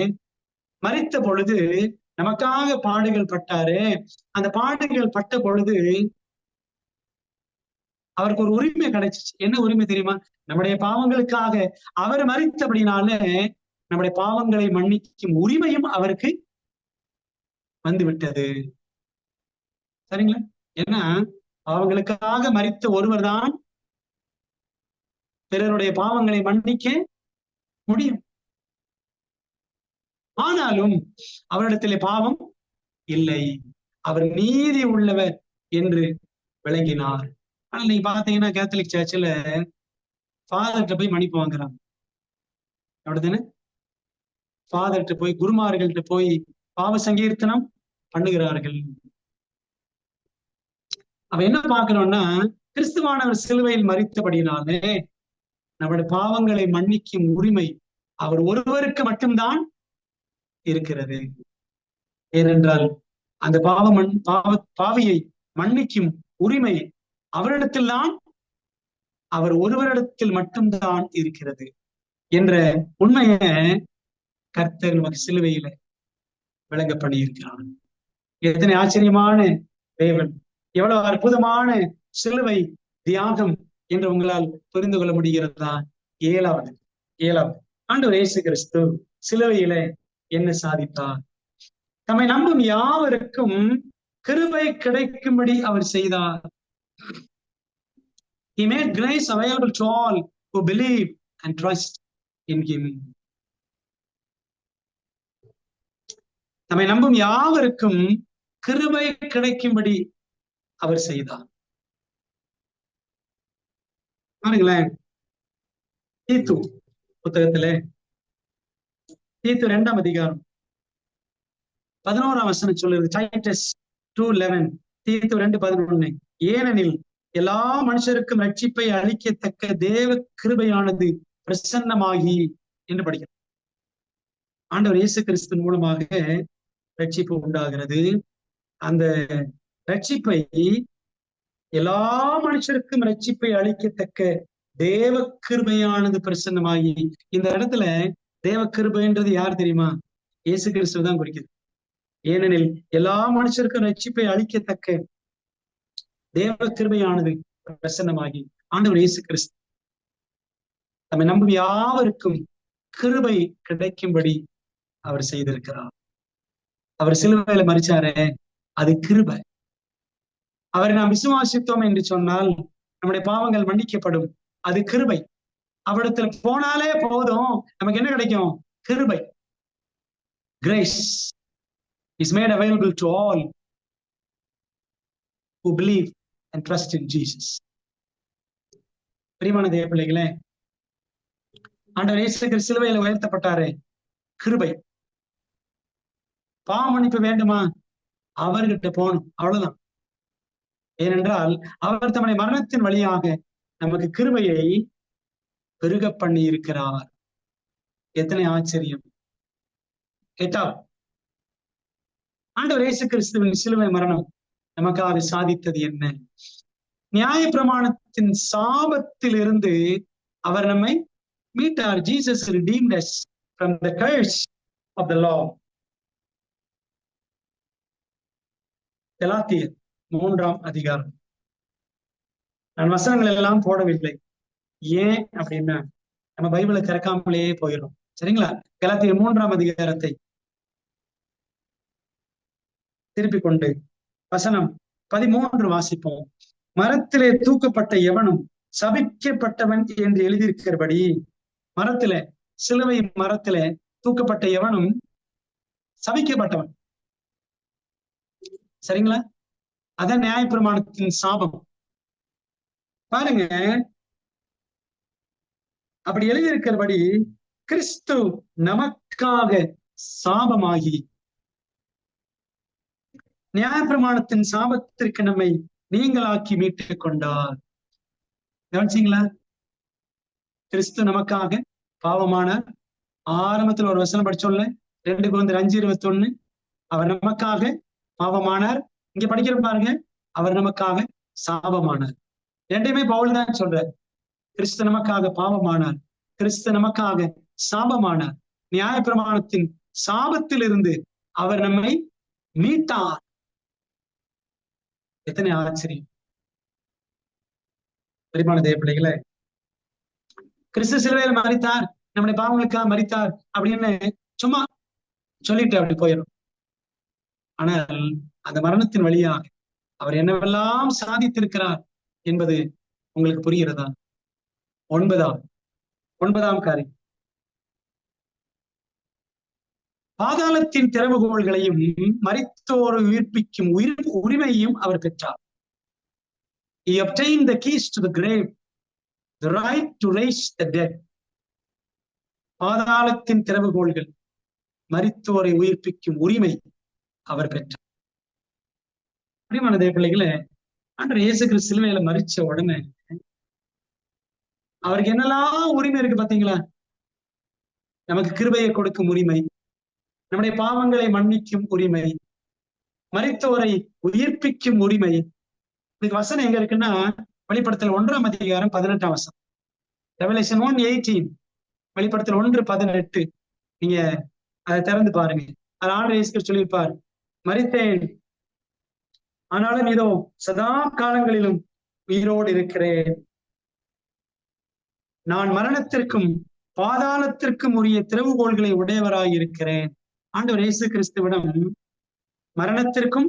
மரித்த பொழுது நமக்காக பாடுகள் பட்டாரு. அந்த பாடுகள் பட்ட பொழுது அவருக்கு ஒரு உரிமை கிடைச்சிச்சு. என்ன உரிமை தெரியுமா? நம்முடைய பாவங்களுக்காக அவர் மரித்தபடினால நம்முடைய பாவங்களை மன்னிக்கும் உரிமையும் அவருக்கு வந்துவிட்டது. சரிங்களா? ஏன்னா பாவங்களுக்காக மரித்த ஒருவர் தான் பிறருடைய பாவங்களை மன்னிக்க முடியும். ஆனாலும் அவரிடத்திலே பாவம் இல்லை, அவர் நீதி உள்ளவர் என்று விளங்கினார். ஆனா நீங்க பாத்தீங்கன்னா கேத்தலிக் சர்ச்சில் ஃபாதர்கிட்ட போய் மன்னிப்பு வாங்குறாங்க, அப்படித்தானே? ஃபாதர்கிட்ட போய், குருமார்கள்ட்ட போய் பாவ சங்கீர்த்தனம் பண்ணுகிறார்கள். அவ என்ன பார்க்கிறோம்னா, கிறிஸ்துவானவர் சிலுவையில் மரித்தபடினாலே நம்முடைய பாவங்களை மன்னிக்கும் உரிமை அவர் ஒருவருக்கு மட்டும்தான் இருக்கிறது. ஏனென்றால் அந்த பாவியை மன்னிக்கும் உரிமை அவரிடத்தில் தான், அவர் ஒருவரிடத்தில் மட்டும்தான் இருக்கிறது என்ற உண்மையை கர்த்தர் நமக்கு சிலுவையில விளங்க பண்ணியிருக்கிறார். எத்தனை ஆச்சரியமான தேவன், எவ்வளவு அற்புதமான சிலுவை தியாகம் என்று உங்களால் புரிந்து கொள்ள முடிகிறதா? ஏழாவது ஆண்டவர் இயேசு கிறிஸ்து சிலுவையில என்ன சாதித்தார்? தம்மை நம்பும் யாவருக்கும் கிருபை கிடைக்கும்படி அவர் செய்தார். He made grace available to all who believe and trust in him. தம்மை நம்பும் யாவருக்கும் கிருபை கிடைக்கும்படி அவர் செய்தார். பாருங்களேன், தீத்து புத்தகத்திலே தீத்து 2ஆம் அதிகாரம் 11ஆம் வசனம் சொல்லுது. டைட்டஸ் 2:11, தீத்து 2:11, ஏனெனில் எல்லா மனுஷருக்கும் ரட்சிப்பை அளிக்கத்தக்க தேவ கிருபையானது பிரசன்னமாகி என்று படிக்கிறார். ஆண்டவர் இயேசு கிறிஸ்து மூலமாக ரட்சிப்பு உண்டாகிறது. அந்த ரட்சிப்பை, எல்லா மனுஷருக்கும் ரட்சிப்பை அளிக்கத்தக்க தேவ கிருபையானது பிரசன்னமாகி, இந்த இடத்துல தேவ கிருபைன்றது யார் தெரியுமா? இயேசு கிறிஸ்துவ தான் குறிக்குது. ஏனெனில் எல்லா மனுஷருக்கும் ரட்சிப்பை அளிக்கத்தக்க தேவ கிருபையானது பிரசன்னமாகி, ஆண்டவர் இயேசு கிறிஸ்து நம்மை நம்பும் யாவருக்கும் கிருபை கிடைக்கும்படி அவர் செய்திருக்கிறார். அவர் சிலுவையில மரிச்சாரே, அது கிருபை. அவரை நாம் விசுவாசித்தோம் என்று சொன்னால் நம்முடைய பாவங்கள் மன்னிக்கப்படும், அது கிருபை. அவரிடத்துல போனாலே போதும், நமக்கு என்ன கிடைக்கும்? கிருபை. Grace is made available to all who believe and trust in Jesus. பிரியமான தேவ பிள்ளைகளே, ஆண்டவர் இயேசு கிறிஸ்து சிலுவையில உயர்த்தப்பட்டாரே, கிருபை. பாவ மன்னிப்பு வேண்டுமா? அவர்கிட்ட போகணும், அவ்வளவுதான். ஏனென்றால் அவர் தம்முடைய மரணத்தின் வழியாக நமக்கு கிருபையை பெருக பண்ணி இருக்கிறார். எத்தனை ஆச்சரியம்! கேட்டால் ஆண்டவர் இயேசு கிறிஸ்துவின் சிலுவை மரணம் நமக்காக சாதித்தது என்ன? நியாயப்பிரமாணத்தின் சாபத்தில் இருந்து அவர் நம்மை மீட்டார். Jesus redeemed us from the curse of the law. கலாத்தியர் 3ஆம் அதிகாரம். நான் வசனங்கள் எல்லாம் போடவில்லை. ஏன் அப்படின்னா நம்ம பைபிளை திறக்காமலேயே போயிடும். சரிங்களா? கலாத்தியர் 3ஆம் அதிகாரத்தை திருப்பிக் கொண்டு வசனம் 13 வாசிப்போம். மரத்திலே தூக்கப்பட்ட எவனும் சபிக்கப்பட்டவன் என்று எழுதியிருக்கிறபடி, மரத்திலே, சிலுவை மரத்திலே தூக்கப்பட்ட எவனும் சபிக்கப்பட்டவன். சரிங்களா? அதான் நியாயப்பிரமாணத்தின் சாபம். பாருங்க, அப்படி எழுதியிருக்கிறபடி கிறிஸ்து நமக்காக சாபமாகி நியாயப்பிரமாணத்தின் சாபத்திற்கு நம்மை நீங்களாக்கி மீட்டுக் கொண்டார். கவனிச்சீங்களா? கிறிஸ்து நமக்காக பாவமானார். ஆரம்பத்தில் ஒரு வசனம் படிச்சோம்ல, 2 Corinthians 5:21. அவர் நமக்காக பாவமானார். இங்க படிக்கிற பாருங்க, அவர் நமக்காக சாபமானார். ரெண்டையுமே பவுல் தான் சொல்றார். கிறிஸ்து நமக்காக பாவமானார், கிறிஸ்து நமக்காக சாபமானார். நியாயப்பிரமாணத்தின் சாபத்தில் இருந்து அவர் நம்மை மீட்டார். எத்தனை ஆச்சரியம்! பெருமான தேவ பிள்ளைகளே, கிறிஸ்து சிலுவையில் மரித்தார், நம்முடைய பாவங்களுக்காக மரித்தார் அப்படின்னு சும்மா சொல்லிட்டு அப்படி போயிடும். ஆனால் அந்த மரணத்தின் வழியாக அவர் என்னவெல்லாம் சாதித்திருக்கிறார் என்பது உங்களுக்கு புரிகிறதா? 9ஆம் காரியம், பாதாளத்தின் திறவுகோள்களையும் மரித்தோரை உயிர்ப்பிக்கும் உரிமையையும் அவர் பெற்றார். He obtained the keys to the grave, the right to raise the dead. பாதாளத்தின் திறவுகோள்கள், மரித்தோரை உயிர்ப்பிக்கும் உரிமை அவர் பெற்றார். பிரியமான தேவ பிள்ளைகளே, ஆண்டவர் இயேசு கிறிஸ்து சிலுவையில மரிச்ச உடனே அவருக்கு என்னெல்லாம் உரிமை இருக்கு பாத்தீங்களா? நமக்கு கிருபையை கொடுக்கும் உரிமை, நம்முடைய பாவங்களை மன்னிக்கும் உரிமை, மரித்தோரை உயிர்ப்பிக்கும் உரிமை. இதுக்கு வசனம் எங்க இருக்குன்னா, வெளிப்படுத்தல் 1ஆம் அதிகாரம் 18ஆம் வசனம். Revelation 1:18, வெளிப்படுத்தல் 1:18. நீங்க அதை திறந்து பாருங்க. அது ஆண்டவர் இயேசு கிறிஸ்து சொல்லியிருப்பார், மரித்தேன், ஆனாலும் இதோ சதா காலங்களிலும் உயிரோடு இருக்கிறேன். நான் மரணத்திற்கும் பாதாளத்திற்கும் உரிய திறவுகோள்களை உடையவராய் இருக்கிறேன். ஆண்டவர் இயேசு கிறிஸ்துவிடம் மரணத்திற்கும்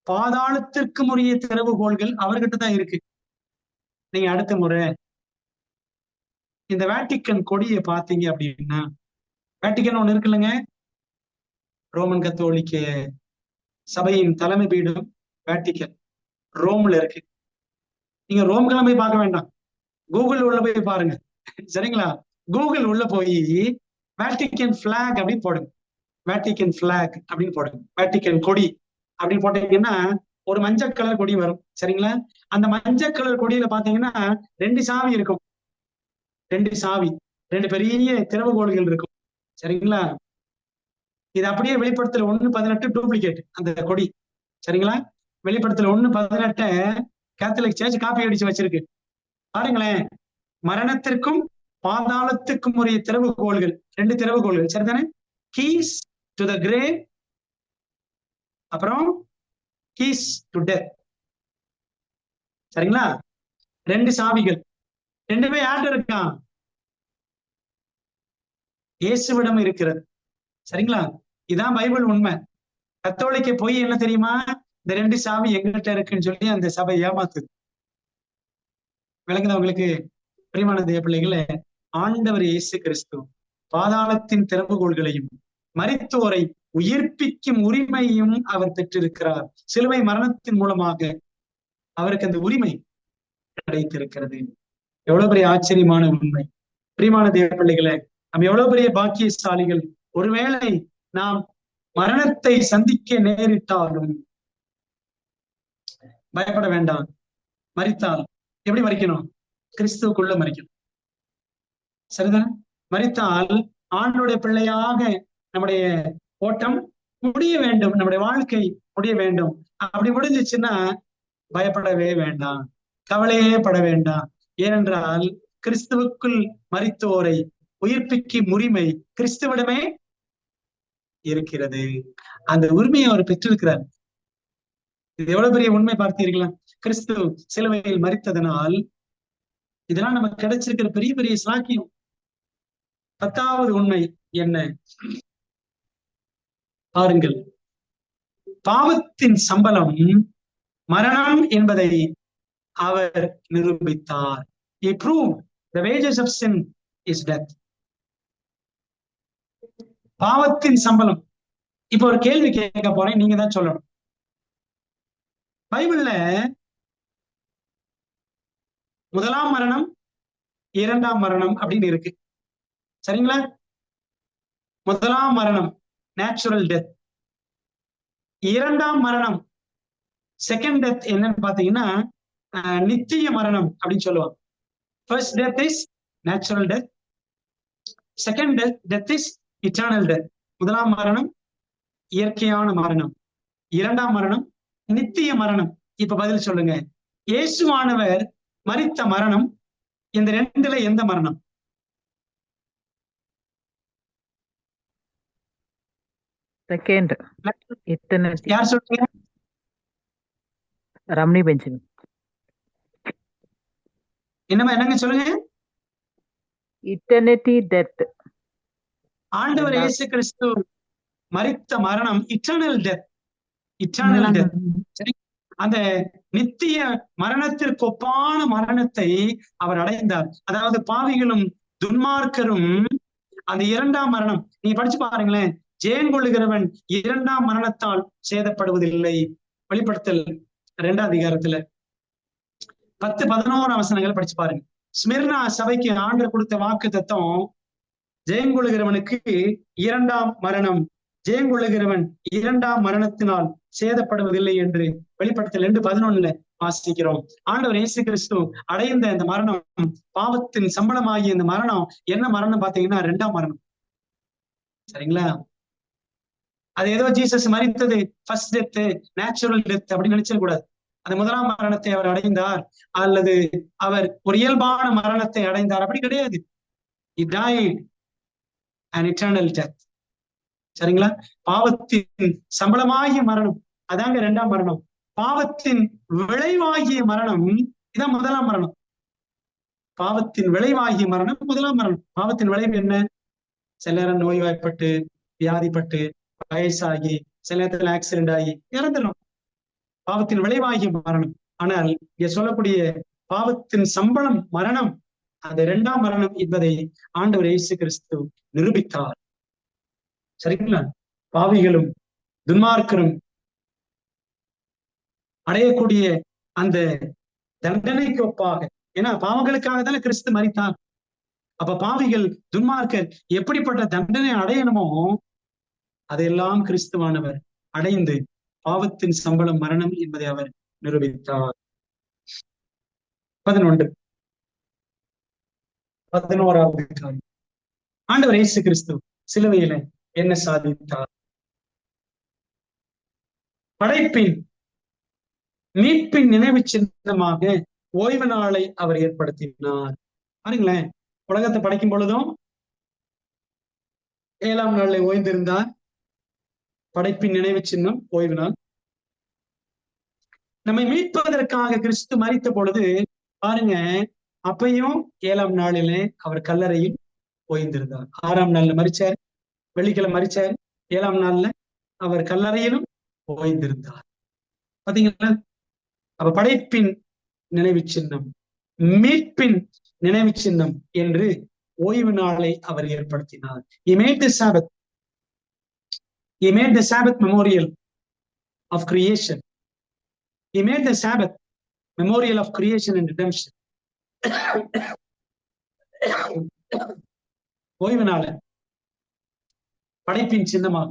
பாதாளத்திற்கும் உரிய திறவுகோள்கள் அவர்கிட்ட தான் இருக்கு. நீங்க அடுத்த முறை இந்த வேட்டிக்கன் கொடியை பார்த்தீங்க அப்படின்னா, வேட்டிக்கன் ஒண்ணு இருக்குல்லங்க, ரோமன் கத்தோலிக்க சபையின் தலைமை பீடம் வேட்டிக்கன், ரோம்ல இருக்கு. நீங்க ரோம்கெல்லாம் போய் பார்க்க வேண்டாம், கூகுள் உள்ள போய் பாருங்க. சரிங்களா? கூகுள் உள்ள போய் வேட்டிக்கன் பிளாக் அப்படின்னு போடுங்க, வேட்டிக்கன் பிளாக் அப்படின்னு போடுங்க, வேட்டிக்கன் கொடி அப்படின்னு போட்டீங்கன்னா ஒரு மஞ்சள் கலர் கொடி வரும். சரிங்களா? அந்த மஞ்சள் கலர் கொடியில பாத்தீங்கன்னா 2 சாவி இருக்கும், 2 சாவி, 2 பெரிய திறவுகோள்கள் இருக்கும். சரிங்களா? இது அப்படியே வெளிப்படுத்தல் 1:18 டூப்ளிகேட் அந்த கொடி. சரிங்களா? வெளிப்படுத்தல் 1:18 கேத்தலிக் சர்ச் காப்பி அடிச்சு வச்சிருக்கு. பாருங்களேன், மரணத்திற்கும் பாதாளத்துக்கும் உரிய திறவுகோள்கள், 2 திறவுகோள்கள். சரிதானே? கீஸ் டு த கிரேவ், அப்புறம் கீஸ் டு டெத். சரிங்களா? 2 சாவிகள், 2மே யார்கிட்ட இருக்கான்? இயேசுவிடம் இருக்கிறது. சரிங்களா? இதான் பைபிள் உண்மை. கத்தோலிக்க பொய் என்ன தெரியுமா? இந்த 2 சாவி எங்கிட்ட இருக்குன்னு சொல்லி அந்த சபை ஏமாத்துது. விளங்குதா உங்களுக்கு? பிரியமான தேவ பிள்ளைகளே, ஆண்டவர் இயேசு கிறிஸ்து பாதாளத்தின் திறவுகோள்களையும் மரித்தோரை உயிர்ப்பிக்கும் உரிமையும் அவர் பெற்றிருக்கிறார். சிலுவை மரணத்தின் மூலமாக அவருக்கு அந்த உரிமை கிடைத்திருக்கிறது. எவ்வளவு பெரிய ஆச்சரியமான உண்மை! பிரியமான தேவ பிள்ளைகளே, நம்ம எவ்வளவு பெரிய பாக்கியசாலிகள்! ஒருவேளை நாம் மரணத்தை சந்திக்க நேரிட்டாலும் பயப்பட வேண்டாம். மரித்தால் எப்படி மரிக்கணும்? கிறிஸ்துவுக்குள்ள மரிக்கணும். சரிதானே? மரித்தால் ஆண்டவருடைய பிள்ளையாக நம்முடைய ஓட்டம் முடிய வேண்டும், நம்முடைய வாழ்க்கை முடிய வேண்டும். அப்படி முடிஞ்சிச்சுன்னா பயப்படவே வேண்டாம், கவலையே பட வேண்டாம். ஏனென்றால் கிறிஸ்துவுக்குள் மரித்தோரை உயிர்ப்பிக்கும் உரிமை கிறிஸ்துவிடமே இருக்கிறது. அந்த உரிமையை அவர் பெற்றிருக்கிறார். இது எவ்வளவு பெரிய உண்மை பார்த்தீர்களா? கிறிஸ்து சிலுவையில் மரித்ததனால் இதெல்லாம் நமக்கு கிடைச்சிருக்கிற பெரிய பெரிய சாக்கியம். 10வது உண்மை என்ன பாருங்கள். பாவத்தின் சம்பளம் மரணம் என்பதை அவர் நிரூபித்தார். He proved the wages of sin is death. பாவத்தின் சம்பளம். இப்ப ஒரு கேள்வி கேட்க போறேன், நீங்க தான் சொல்லணும். பைபிள்ல முதலாம் மரணம், 2ஆம் மரணம் அப்படின்னு இருக்கு. சரிங்களா? முதலாம் மரணம் நேச்சுரல் டெத். 2ஆம் மரணம் செகண்ட் டெத் என்னன்னு பாத்தீங்கன்னா நித்திய மரணம் அப்படின்னு சொல்லுவாங்க. First death is natural death, second death is eternal death. முதலாம் மரணம் இயற்கையான மரணம், 2ஆம் மரணம் நித்திய மரணம். இப்ப பதில் சொல்லுங்க, இயேசுவானவர் மரித்த மரணம் இந்த 2ல எந்த மரணம்? Second eternity. யார் சொல்றீங்க? ரம்னி பெஞ்சமின். என்னங்க சொல்லுங்க? Eternity death. ஆண்டவர் இயேசு கிறிஸ்து மரித்த மரணம் இட்டர்னல் டெத். Eternal death. சரி, அந்த நித்திய மரணத்திற்கு ஒப்பான மரணத்தை அவர் அடைந்தார். அதாவது பாவிகளும் துன்மார்க்கரும் அந்த 2ஆம் மரணம் நீங்க படிச்சு பாருங்களேன். ஜெயம் கொள்ளுகிறவன் 2ஆம் மரணத்தால் சேதப்படுவதில்லை. வெளிப்படுத்தல் 2ஆம் அதிகாரத்துல 10-11 வசனங்களை படிச்சு பாருங்க. ஸ்மிர்னா சபைக்கு ஆண்டவர் கொடுத்த வாக்கு தத்தம், ஜெயம் கொள்ளுகிறவனுக்கு 2ஆம் மரணம், ஜெயம் கொள்ளுகிறவன் 2ஆம் மரணத்தினால் சேதப்படுவதில்லை என்று வெளிப்படுத்தல் 2:11 வாசிக்கிறோம். ஆண்டவர் இயேசு கிறிஸ்து அடைந்த இந்த மரணம், பாவத்தின் சம்பளமாகிய இந்த மரணம் என்ன மரணம் பாத்தீங்கன்னா 2ஆம் மரணம். சரிங்களா? அது ஏதோ ஜீசஸ் மரித்தது ஃபர்ஸ்ட் டெத், நேச்சுரல் டெத் அப்படின்னு நினைச்சிட கூடாது. அந்த முதலாம் மரணத்தை அவர் அடைந்தார் அல்லது அவர் ஒரு இயல்பான மரணத்தை அடைந்தார் அப்படி கிடையாது. He died an eternal death. சரிங்களா? பாவத்தின் சம்பளமாகிய மரணம் அதாங்க 2ஆம் மரணம். பாவத்தின் விளைவாகிய மரணம் இதான் முதலாம் மரணம். பாவத்தின் விளைவாகிய மரணம் முதலாம் மரணம். பாவத்தின் விளைவு என்ன? சில நேரம் நோய்வாய்ப்பட்டு, வியாதிப்பட்டு, வயசாகி, சில நேரத்தில் ஆக்சிடென்ட் ஆகி இறந்துடும். பாவத்தின் விளைவாகிய மரணம். ஆனால் இங்க சொல்லக்கூடிய பாவத்தின் சம்பளம் மரணம், அந்த 2ஆம் மரணம் என்பதை ஆண்டவர் இயேசு கிறிஸ்து நிரூபித்தார். சரிங்களா? பாவிகளும் துன்மார்க்கரும் அடையக்கூடிய அந்த தண்டனைக்கு ஒப்பாக, ஏன்னா பாவங்களுக்காக தானே கிறிஸ்து மரித்தார். அப்ப பாவிகள் துன்மார்க்கர் எப்படிப்பட்ட தண்டனை அடையணுமோ அதையெல்லாம் கிறிஸ்துவானவர் அடைந்து பாவத்தின் சம்பளம் மரணம் என்பதை அவர் நிரூபித்தார். 11வது காரியம், ஆண்டவர் இயேசு கிறிஸ்து சிலுவையில என்ன சாதித்தார்? படைப்பின் மீட்பின் நினைவு சின்னமாக ஓய்வு நாளை அவர் ஏற்படுத்தினார். பாருங்களேன், உலகத்தை படைக்கும் பொழுதும் 7ஆம் நாளில் ஓய்ந்திருந்தார். படைப்பின் நினைவு சின்னம் ஓய்வு நாள். நம்மை மீட்பதற்காக கிறிஸ்து மரித்த பொழுது பாருங்க, அப்பையும் 7ஆம் நாளிலே அவர் கல்லறையில் ஓய்ந்திருந்தார். 6ஆம் நாள்ல மரிச்சாரு, வெள்ளிக்கிழமை மரிச்சாரு, 7ஆம் நாள்ல அவர் கல்லறையிலும் ஓய்ந்திருந்தார். பாத்தீங்களா? அப்ப படைப்பின் நினைவு சின்னம், மீட்பின் நினைவு சின்னம் என்று ஓய்வு நாளை அவர் ஏற்படுத்தினார். He made the Sabbath. He made the Sabbath memorial of creation. He made the Sabbath memorial of creation and redemption. ஓய்வு நாளை படைப்பின் சின்னமாக,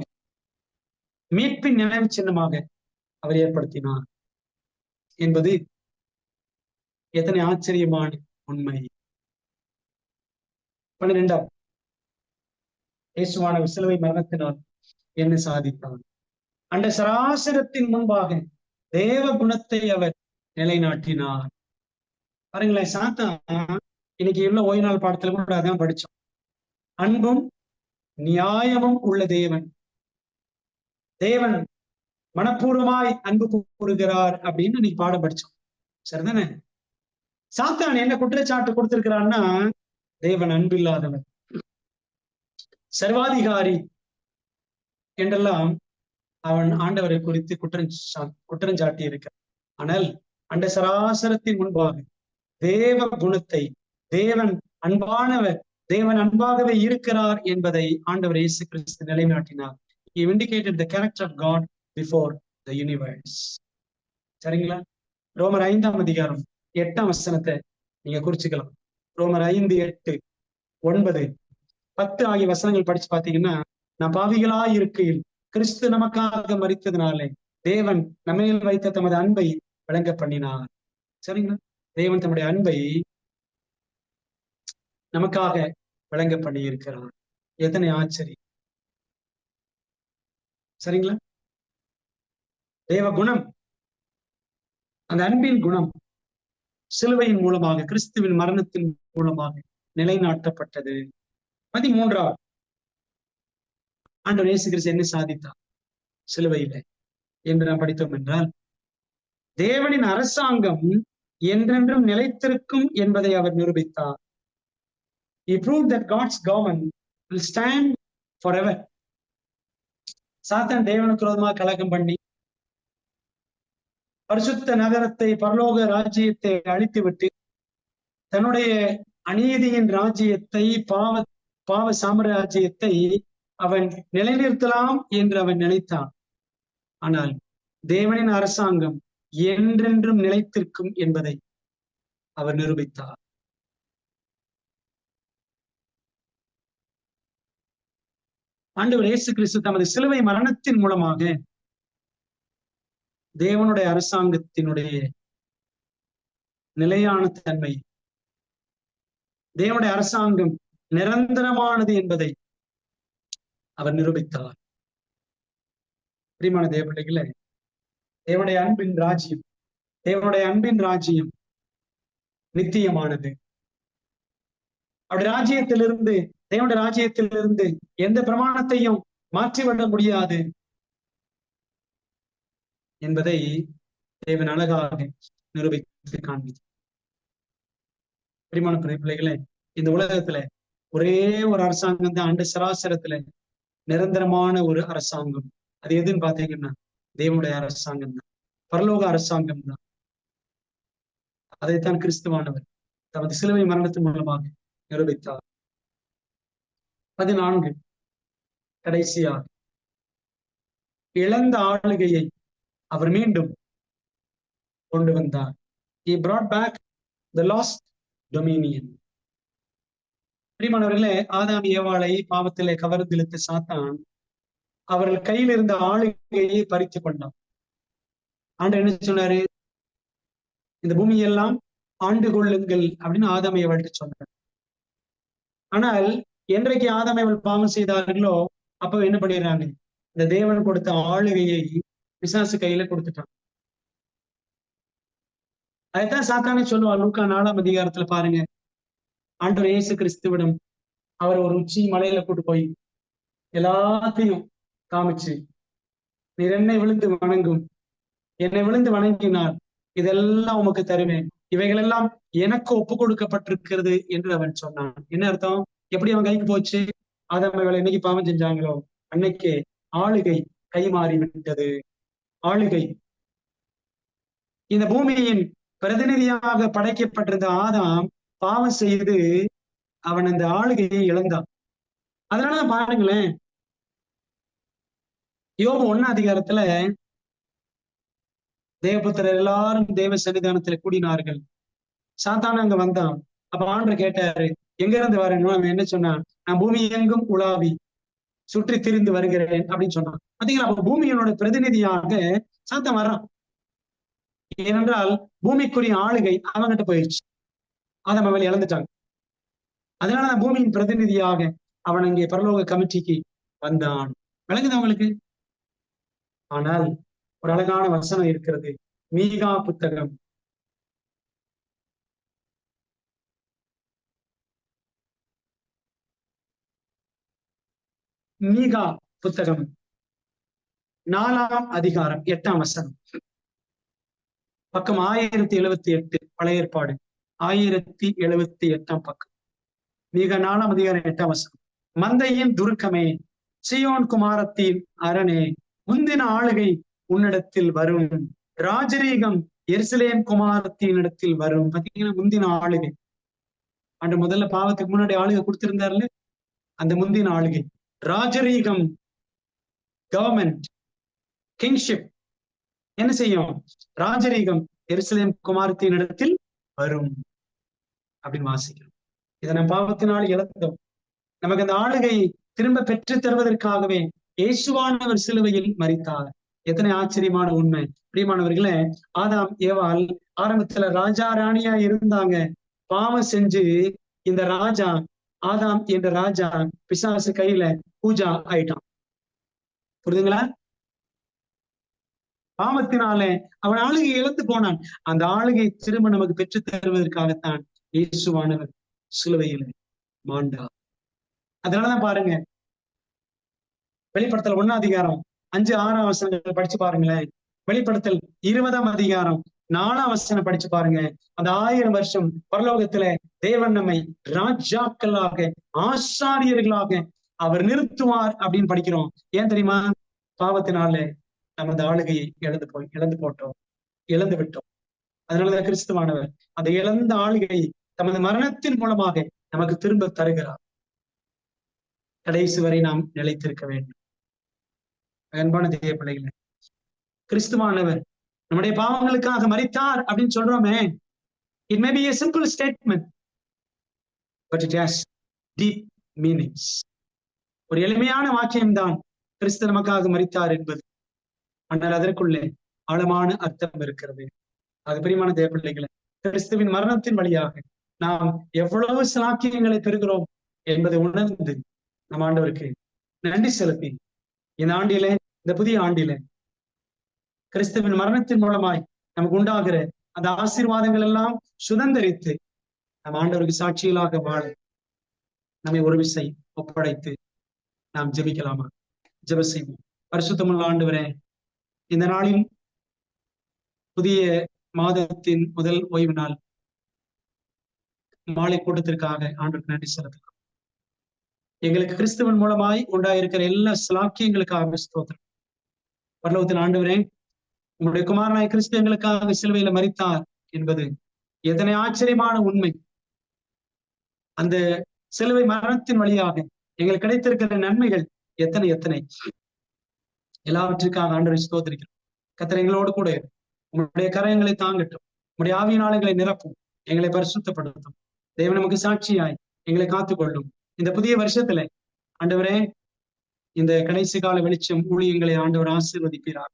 மீட்பின் நினைவு சின்னமாக அவர் ஏற்படுத்தினார் என்பது எத்தனை ஆச்சரியமான உண்மை. 12ஆம், இயேசுவானவர் சிலுவை மரணத்தினால் என்ன சாதித்தார்? அந்த சராசரத்தின் முன்பாக தேவ குணத்தை அவர் நிலைநாட்டினார். பாருங்களேன், சாத்தான் இன்னைக்கு உள்ள ஓய்வு நாள் பாடத்துல கூட அதான் படிச்சோம். அன்பும் நியாயமும் உள்ள தேவன், தேவன் மனப்பூர்வமாய் அன்பு கூறுகிறார் அப்படின்னு இன்னைக்கு பாடம் படிச்சோம். சரிதானே? சாத்தான் என்ன குற்றச்சாட்டு கொடுத்திருக்கிறான்னா, தேவன் அன்பில்லாதவர், சர்வாதிகாரி என்றெல்லாம் அவன் ஆண்டவரை குறித்து குற்றஞ்சாட்டி இருக்கிறான். ஆனால் அந்த சராசரத்தின் முன்பாக தேவ குணத்தை, தேவன் அன்பானவர், தேவன் அன்பாகவே இருக்கிறார் என்பதை ஆண்டவர் இயேசு கிறிஸ்து நிலைநாட்டினார். He vindicated the character of God before the universe. சரிங்களா? ரோமர் 5ஆம் அதிகாரம் 8ஆம் வசனத்தை நீங்க குறிச்சுக்கலாம். ரோமர் 5, 8, 9, 10 ஆகிய வசனங்கள் படிச்சு பாத்தீங்கன்னா, நான் பாவிகளாய் இருக்கையில் கிறிஸ்து நமக்காக மரித்ததினாலே தேவன் நம்மையில் வைத்த தமது அன்பை விளங்க பண்ணினார். சரிங்களா? தேவன் தம்முடைய அன்பை நமக்காக விளங்க பண்ணி இருக்கிறார். எத்தனை ஆச்சரியம்! சரிங்களா? தேவ குணம், அந்த அன்பின் குணம் சிலுவையின் மூலமாக, கிறிஸ்துவின் மரணத்தின் மூலமாக நிலைநாட்டப்பட்டது. 13ஆவது, ஆண்டவர் இயேசு கிறிஸ்து என்ன சாதித்தார் சிலுவையில என்று நாம் படித்தோம் என்றால், தேவனின் அரசாங்கம் என்றென்றும் நிலைத்திருக்கும் என்பதை அவர் நிரூபித்தார். He proved that God's government will stand forever. சாத்தான் தேவனுக்கு விரோதமாக கலகம் பண்ணி பரிசுத்த நகரத்தை, பரலோக ராஜ்யத்தை அழித்துவிட்டு தன்னுடைய அநீதியின் ராஜ்யத்தை, பாவ சாம்ராஜ்யத்தை அவன் நிலைநிறுத்தலாம் என்று அவன் நினைத்தான். ஆனால் தேவனின் அரசாங்கம் என்றென்றும் நிலைத்திருக்கும் என்பதை அவர் நிரூபித்தார். ஆண்டவர் இயேசு கிறிஸ்து தமது சிலுவை மரணத்தின் மூலமாக தேவனுடைய அரசாங்கத்தினுடைய நிலையான தன்மை, தேவனுடைய அரசாங்கம் நிரந்தரமானது என்பதை அவர் நிரூபித்தார். பிரியமான தேவ பிள்ளைகளே, தேவனுடைய அன்பின் ராஜ்யம் நித்தியமானது. அவருடைய ராஜ்யத்திலிருந்து, தேவனுடைய ராஜ்யத்திலிருந்து எந்த பிரமாணத்தையும் மாற்றிவிட முடியாது என்பதை தேவன் அழகாக நிரூபித்து காண்பித்தார். பிரியமான பிள்ளைகளே, இந்த உலகத்துல ஒரே ஒரு அரசாங்கம் தான், அந்த சராசரத்துல நிரந்தரமான ஒரு அரசாங்கம். அது எதுன்னு பாத்தீங்கன்னா தேவனுடைய அரசாங்கம் தான், பரலோக அரசாங்கம் தான். அதைத்தான் கிறிஸ்துவானவர் தமது சிலுவை மரணத்தின் மூலமாக நிரூபித்தார். 14, கடைசியாக இழந்த ஆளுகையை அவர் மீண்டும் கொண்டு வந்தார். He brought back the lost dominion. பிரியமானவர்களே, ஆதாம் ஏவாளை பாவத்திலே கவர்ந்திழுத்த சாத்தான் அவர்கள் கையில் இருந்த ஆளுகையை பறித்து கொண்டான். ஆண்டவர் என்ன சொன்னாரு? இந்த பூமியெல்லாம் ஆண்டு கொள்ளுங்கள் அப்படின்னு ஆதாம் ஏவாள்கிட்ட சொன்னார். ஆனால் என்றைக்கு ஆதாம் ஏவாள் பாவம் செய்தார்களோ அப்ப என்ன பண்ணிடுறாங்க? இந்த தேவன் கொடுத்த ஆளுகையை பிசாசு கையில கொடுத்துட்டான். அதைத்தான் சாத்தானே சொல்லுவார். லூக்கா 4ஆம் அதிகாரத்துல பாருங்க, ஆண்டவர் இயேசு கிறிஸ்துவிடம் அவர் ஒரு உச்சி மலையில கூட்டு போய் எல்லாத்தையும் காமிச்சு, நீர் என்னை விழுந்து வணங்கினார், இதெல்லாம் உமக்கு தருவேன், இவைகளெல்லாம் எனக்கு ஒப்பு கொடுக்கப்பட்டிருக்கிறது என்று அவன் சொன்னான். என்ன அர்த்தம்? எப்படி அவன் கைக்கு போச்சு? ஆதாம் ஏவாள் என்னைக்கு பாவம் செஞ்சாங்களோ அன்னைக்கு ஆளுகை கை மாறி விட்டது. ஆளுகை, இந்த பூமியின் பிரதிநிதியாக படைக்கப்பட்டிருந்த ஆதாம் பாவம் செய்து அவன் அந்த ஆளுகையை இழந்தான். அதனாலதான் பாருங்களேன், யோபு 1 அதிகாரத்துல தேவபுத்திரர் எல்லாரும் தேவ சன்னிதானத்துல கூடினார்கள். சாத்தான் அங்க வந்தான். அப்ப ஆண்டவர் கேட்டாரு, எங்க இருந்து வரணும்? அவன் என்ன சொன்னான்? நான் பூமி எங்கும் உலாவி சுற்றி திரிந்து வருகிறேன் அப்படின்னு சொன்னான். பாத்தீங்களா, அப்ப பூமியோட பிரதிநிதியாக சாத்தான் வர்றான். ஏனென்றால் பூமிக்குரிய ஆளுகை அவங்கிட்ட போயிடுச்சு, ஆதாம் ஏவாள் இழந்துட்டாங்க. அதனால பூமியின் பிரதிநிதியாக அவன் அங்கே பரலோக கமிட்டிக்கு வந்தான். விளங்குது அவங்களுக்கு? ஆனால் ஒரு அழகான வசனம் இருக்கிறது. மீகா புத்தகம் மீகா புத்தகம் 4ஆம் அதிகாரம் 8ஆம் வசனம், பக்கம் 1078, பழைய ஏற்பாடு 1078ஆம் பக்கம். மீகா 4ஆம் அதிகாரம் 8ஆம் வசனம். மந்தையின் துருக்கமே, சீயோன் குமாரத்தின் அரணே, முந்தின ஆளுகை உன்னிடத்தில் வரும், ராஜரீகம் எருசலேம் குமாரத்தின் இடத்தில் வரும். பாத்தீங்கன்னா, முந்தின ஆளுகை. அன்று முதல்ல பாவத்துக்கு முன்னாடி ஆளுகை கொடுத்திருந்தாருல, அந்த முந்தின ஆளுகை. ராஜரீகம், கவர்மெண்ட், கிங்ஷிப் என்ன செய்யும்? ராஜரீகம் எருசலேம் குமாரத்தின் இடத்தில் வரும் அப்படின்னு வாசிக்கிறோம். இதை நம்ம பாவத்தினால் இழந்தோம். நமக்கு அந்த ஆளுகையை திரும்ப பெற்று தருவதற்காகவே இயேசுவானவர் சிலுவையில் மரித்தார். எத்தனை ஆச்சரியமான உண்மை! பிரியமானவர்களே, ஆதாம் ஏவாள் ஆரம்பத்துல ராஜா ராணியா இருந்தாங்க. பாவம் செஞ்சு இந்த ராஜா, ஆதாம் என்ற ராஜா பிசாசு கையில பூஜா ஆயிட்டான். புரியுதுங்களா? பாவத்தினாலே அவன் ஆளுகை இழந்து போனான். அந்த ஆளுகை திரும்ப நமக்கு பெற்று தருவதற்காகத்தான் இயேசுவானவர் சிலுவையில் மாண்டார். அதனாலதான் பாருங்க, வெளிப்படுத்தல் 1ஆம் அதிகாரம் 5, 6ஆம் வசனங்கள் படிச்சு பாருங்களேன். வெளிப்படுத்தல் 20ஆம் அதிகாரம் 4ஆம் வசனம் படிச்சு பாருங்க. அந்த 1000 வருஷம் பரலோகத்துல தேவன் நம்மை ராஜாக்களாக, ஆசாரியர்களாக அவர் நிறுத்துவார் அப்படின்னு படிக்கிறோம். ஏன் தெரியுமா? பாவத்தினால நமது ஆளுகையை இழந்து விட்டோம். அதனாலதான் கிறிஸ்துவானவர் அந்த இழந்த ஆளுகையை தமது மரணத்தின் மூலமாக நமக்கு திரும்ப தருகிறார். கடைசி வரை நாம் நிலைத்திருக்க வேண்டும். அன்பான தேவ பிள்ளைகளே, கிறிஸ்துவானவர் நம்முடைய பாவங்களுக்காக மரித்தார் அப்படின்னு சொல்றோமே, it may be a simple statement, but it has deep meanings. ஒரு எளிமையான வாக்கியம்தான் கிறிஸ்து நமக்காக மரித்தார் என்பது. ஆனால் அதற்குள்ளே ஆழமான அர்த்தம் இருக்கிறது. அது பிரியமான தேவ பிள்ளைகளே, கிறிஸ்துவின் மரணத்தின் வழியாக நாம் எவ்வளவு சாக்கியங்களை பெறுகிறோம் என்பதை உணர்ந்து நம் ஆண்டவருக்கு நன்றி செலுத்தி இந்த ஆண்டிலே, இந்த புதிய ஆண்டிலே கிறிஸ்துவின் மரணத்தின் மூலமாய் நமக்கு உண்டாகிற அந்த ஆசீர்வாதங்கள் எல்லாம் சுதந்திரித்து நம் ஆண்டவருக்கு சாட்சிகளாக வாழ நம்மை ஒரு விசை ஒப்படைத்து நாம் ஜெபிக்கலாமா? ஜெப செய்வோம். பரிசுத்தமுள்ள ஆண்டவரே, இந்த நாளில் புதிய மாதத்தின் முதல் ஓய்வு நாள் மாலை கூட்டத்திற்காக ஆண்டவருக்கு நன்றி செலுத்துகிறோம். எங்களுக்கு கிறிஸ்துவின் மூலமாய் உண்டாயிருக்கிற எல்லா சலாக்கியங்களுக்காக ஸ்தோத்திரம். பரலோகத்தின் ஆண்டவரே, உங்களுடைய குமாரனாய் கிறிஸ்து எங்களுக்காக சிலுவையில மரித்தார் என்பது எத்தனை ஆச்சரியமான உண்மை! அந்த சிலுவை மரணத்தின் வழியாக எங்களுக்கு கிடைத்திருக்கிற நன்மைகள் எத்தனை எத்தனை! எல்லாவற்றிற்காக ஆண்டவரை ஸ்தோத்திரிக்கிறோம். கர்த்தர் எங்களோடு கூட உங்களுடைய கரங்களை தாங்கட்டும். உங்களுடைய ஆவியினாலங்களை நிரப்பும், எங்களை பரிசுத்தப்படுத்தும். தேவன் நமக்கு சாட்சியாய் எங்களை காத்துக்கொள்ளும். இந்த புதிய வருஷத்துல ஆண்டவரே, இந்த கடைசி கால வெளிச்சம் ஊழியங்களை ஆண்டவர் ஆசீர்வதிப்பீரார்.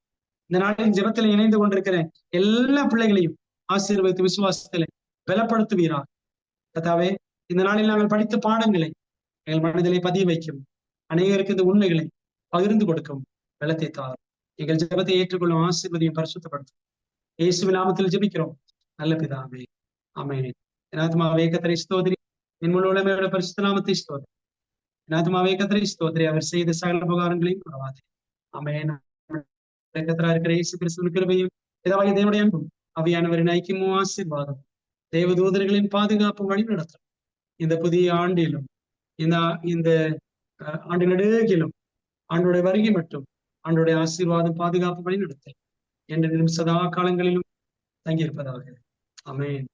இந்த நாளின் ஜெபத்துல இணைந்து கொண்டிருக்கிற எல்லா பிள்ளைகளையும் ஆசீர்வதித்து விசுவாசத்துல பலப்படுத்துவீரார். கர்த்தாவே, இந்த நாளில் நாங்கள் படித்த பாடங்களை எங்கள் மனதிலே பதிய வைக்கும், அநேகருக்கு இந்த உண்மைகளை பகிர்ந்து கொடுக்கும் பலத்தை தார். எங்கள் ஜெபத்தை ஏற்றுக்கொள்ளும், ஆசீர்வதியும், பரிசுத்தப்படுத்தும். இயேசுவின் நாமத்தில் ஜெபிக்கிறோம் நல்ல பிதாவே, ஆமென். என் ஆத்துமாவே கர்த்தரை ஸ்தோத்திரி, என் முழு உள்ளமையோட பரிசுத்த நாமத்தை ஸ்தோத்திரி. என் ஆத்துமாவே கர்த்தரை ஸ்தோத்திரி, அவர் செய்த சகல உபகாரங்களையும் மறவாதே. ஆமென். கர்த்தராகிய இருக்கிற இயேசு கிறிஸ்துவின் கிருபையும் பிதாவாகிய தேவனுடைய அன்பும் ஆவியானவரின் ஐக்கியமும் ஆசீர்வாதம் தேவதூதர்களின் பாதுகாப்பு வழி நடத்தும் இந்த புதிய ஆண்டிலும் இந்த இந்த ஆண்டு நெடுகிலும் ஆண்டுடைய வருகை மட்டும் ஆண்டுடைய ஆசீர்வாதம் பாதுகாப்பு வழி நடத்தல் என்று சதா காலங்களிலும் தங்கியிருப்பதாக. ஆமென்.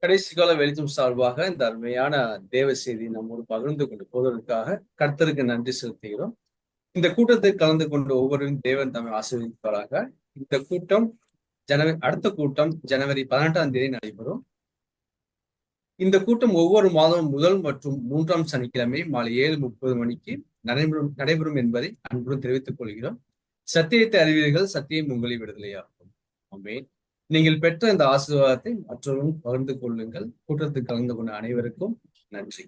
கடைசி கால வெளிச்சம் சார்பாக இந்த அருமையான தேவ செய்தி நம்மோடு பகிர்ந்து கொண்டு போவதற்காக கர்த்தருக்கு நன்றி செலுத்துகிறோம். இந்த கூட்டத்தில் கலந்து கொண்ட ஒவ்வொருவரும் தேவன் தம்மை ஆசீர்வதிப்பாராக. இந்த கூட்டம் அடுத்த கூட்டம் ஜனவரி 18ஆம் தேதி நடைபெறும். இந்த கூட்டம் ஒவ்வொரு மாதமும் முதல் மற்றும் 3ஆம் சனிக்கிழமை மாலை 7:30 மணிக்கு நடைபெறும் என்பதை அன்புடன் தெரிவித்துக் கொள்கிறோம். சத்தியத்தை அறிவீர்கள், சத்தியம் உங்களை விடுதலையாகும். ஆமென். நீங்கள் பெற்ற இந்த ஆசீர்வாதத்தை மற்றவர்களும் பகிர்ந்து கொள்ளுங்கள். கூட்டத்தில் கலந்து கொண்ட அனைவருக்கும் நன்றி.